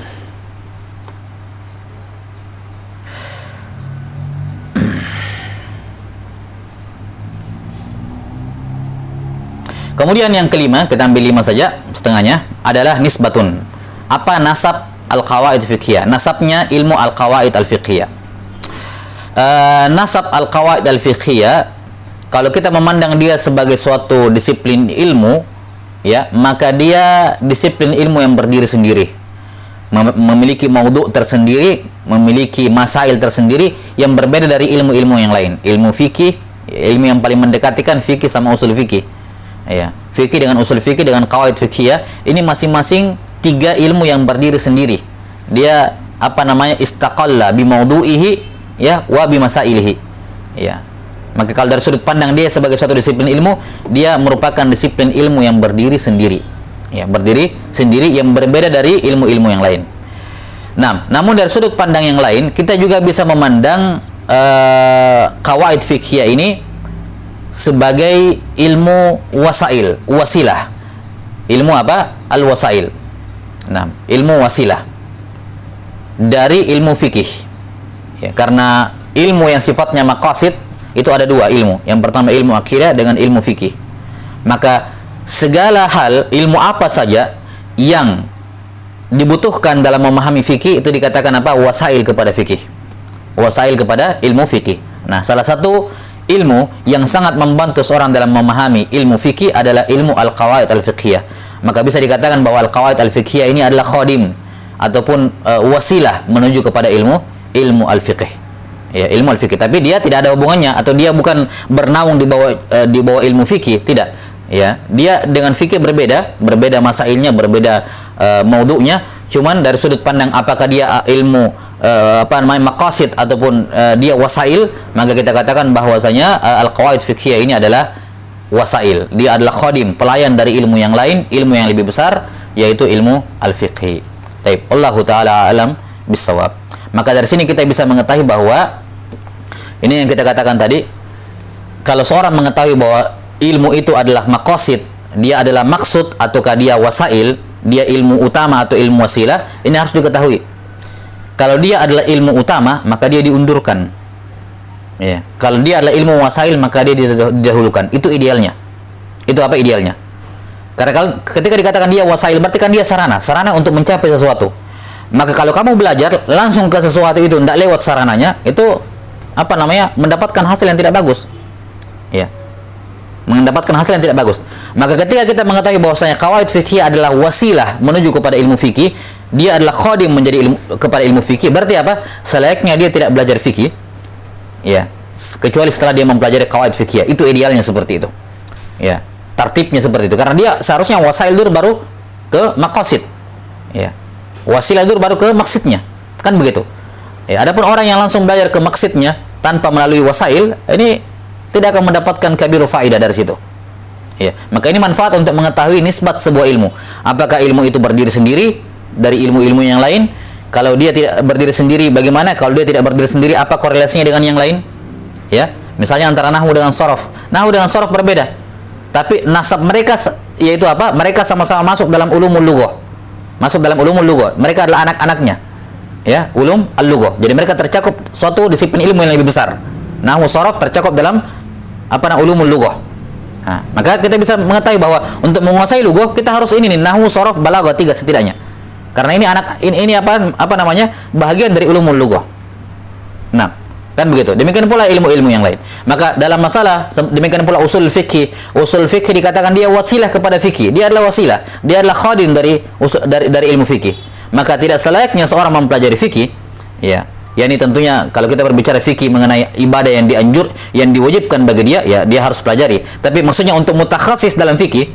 Kemudian yang kelima, kita ambil 5 saja, setengahnya, adalah nisbatun. Apa nasab al-qawaid fiqhiyah? Nasabnya ilmu al-qawaid al-fiqhiyah. Nasab al-qawaid al-fiqhiyah, kalau kita memandang dia sebagai suatu disiplin ilmu, ya, maka dia disiplin ilmu yang berdiri sendiri, memiliki maudhu tersendiri, memiliki masail tersendiri yang berbeda dari ilmu-ilmu yang lain. Ilmu fikih, ilmu yang paling mendekatikan fikih sama usul fikih. Ya, fikih dengan usul fikih dengan qawaid fiqhiyah, ini masing-masing 3 ilmu yang berdiri sendiri. Dia istaqalla bi maudhu'ihi ya wa bi masailihi. Ya. Maka kalau dari sudut pandang dia sebagai suatu disiplin ilmu, dia merupakan disiplin ilmu yang berdiri sendiri. Ya, berdiri sendiri yang berbeda dari ilmu-ilmu yang lain. Nah, namun dari sudut pandang yang lain, kita juga bisa memandang qawaid fiqhiyah ini sebagai ilmu wasilah. Ilmu apa? Al-wasail. Nah, ilmu wasilah dari ilmu fikih. Ya, karena ilmu yang sifatnya maqasid itu ada 2 ilmu. Yang pertama ilmu akidah dengan ilmu fikih. Maka segala hal, ilmu apa saja yang dibutuhkan dalam memahami fikih itu dikatakan apa? Wasail kepada fikih. Wasail kepada ilmu fikih. Nah, salah satu ilmu yang sangat membantu seorang dalam memahami ilmu fikih adalah ilmu al-qawaid al-fiqhiyah. Maka bisa dikatakan bahwa al-qawaid al-fiqhiyah ini adalah khadim ataupun wasilah menuju kepada ilmu al-fiqh. Ya, ilmu al-fiqh. Tapi dia tidak ada hubungannya atau dia bukan bernaung di bawah ilmu fikih, tidak. Ya, dia dengan fikih berbeda masailnya, berbeda maudhu'nya. Cuman dari sudut pandang apakah dia ilmu maqasid ataupun dia wasail, maka kita katakan bahwasanya al-qawaid fiqhiyah ini adalah wasail. Dia adalah khadim, pelayan dari ilmu yang lain, ilmu yang lebih besar, yaitu ilmu al-fiqhi. Baik, Allahu taala alam bisawab. Maka dari sini kita bisa mengetahui bahwa ini yang kita katakan tadi, kalau seorang mengetahui bahwa ilmu itu adalah maqasid, dia adalah maksud ataukah dia wasail, dia ilmu utama atau ilmu wasilah, ini harus diketahui. Kalau dia adalah ilmu utama, maka dia diundurkan. Ya. Kalau dia adalah ilmu wasail, maka dia didahulukan. Itu idealnya. Itu apa idealnya? Karena kalau ketika dikatakan dia wasail, berarti kan dia sarana untuk mencapai sesuatu. Maka kalau kamu belajar langsung ke sesuatu itu, tidak lewat sarananya, itu mendapatkan hasil yang tidak bagus. Ya. Mendapatkan hasil yang tidak bagus. Maka ketika kita mengetahui bahwasanya qawaid fikih adalah wasilah menuju kepada ilmu fikih, dia adalah khadim menjadi kepada ilmu fikih, berarti apa? Selayaknya dia tidak belajar fikih, ya, kecuali setelah dia mempelajari qawaid fikih. Itu idealnya seperti itu. Ya, tertibnya seperti itu. Karena dia seharusnya wasail dulu baru ke maqasid. Ya. Wasilah dulu baru ke maksudnya. Kan begitu. Ya, adapun orang yang langsung belajar ke maksudnya tanpa melalui wasail, ini tidak akan mendapatkan kabiru faidah dari situ. Ya, maka ini manfaat untuk mengetahui nisbat sebuah ilmu. Apakah ilmu itu berdiri sendiri dari ilmu-ilmu yang lain? Kalau dia tidak berdiri sendiri, bagaimana? Kalau dia tidak berdiri sendiri, apa korelasinya dengan yang lain? Ya, misalnya antara nahwu dengan sorof. Nahwu dengan sorof berbeda, tapi nasab mereka yaitu apa? Mereka sama-sama masuk dalam ulumul lughah. Masuk dalam ulumul lughah. Mereka adalah anak-anaknya. Ya, ulum al-lughah. Jadi mereka tercakup suatu disiplin ilmu yang lebih besar. Nahwu sorof tercakup dalam ulumul lughah. Nah, maka kita bisa mengetahui bahwa untuk menguasai lughah kita harus ini nih, nahwu sorof balaghah 3 setidaknya. Karena ini bahagian dari ulumul lughah. Nah, kan begitu. Demikian pula ilmu-ilmu yang lain. Maka dalam masalah demikian pula usul fikih. Usul fikih dikatakan dia wasilah kepada fikih. Dia adalah wasilah. Dia adalah khadim dari ilmu fikih. Maka tidak selayaknya seorang mempelajari fikih, ya. Yani tentunya kalau kita berbicara fikih mengenai ibadah yang diwajibkan bagi dia, ya dia harus pelajari. Tapi maksudnya untuk mutakhasis dalam fikih,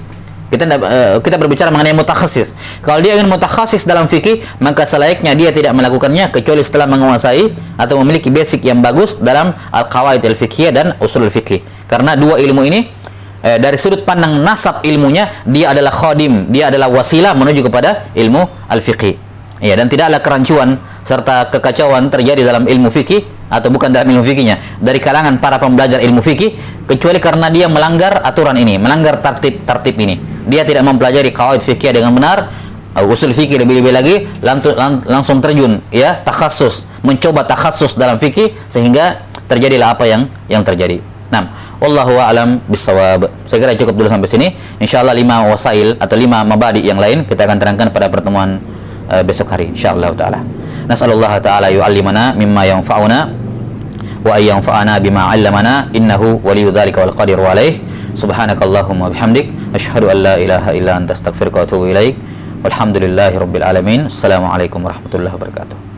kita berbicara mengenai mutakhasis. Kalau dia ingin mutakhasis dalam fikih, maka selayaknya dia tidak melakukannya kecuali setelah menguasai atau memiliki basic yang bagus dalam al-qawaid al-fiqhiyah dan usul al-fiqh. Karena dua ilmu ini dari sudut pandang nasab ilmunya, dia adalah khadim, dia adalah wasilah menuju kepada ilmu al-fiqh. Ya, dan tidaklah kerancuan serta kekacauan terjadi dalam ilmu fikih atau bukan dalam ilmu fikihnya dari kalangan para pembelajar ilmu fikih kecuali karena dia melanggar aturan ini, melanggar tertib ini. Dia tidak mempelajari qawaid fikih dengan benar, usul fikih lebih-lebih lagi, langsung terjun ya takhasus, mencoba takhasus dalam fikih sehingga terjadilah apa yang terjadi. Nah, wallahu a'lam bissawab. Saya kira cukup dulu sampai sini. Insyaallah 5 wasail atau 5 mabadi yang lain kita akan terangkan pada pertemuan besok hari insyaallah taala. Nas'alullah ta'ala yu'allimana mimma yanfa'una wa ayyanfa'ana bima 'allamana innahu waliyyu dzalika wal qadiru 'alaih. Subhanakallahumma bihamdik asyhadu an la ilaha illa anta astaghfiruka wa atubu ilaik. Walhamdulillahirabbil alamin. Assalamualaikum warahmatullahi wabarakatuh.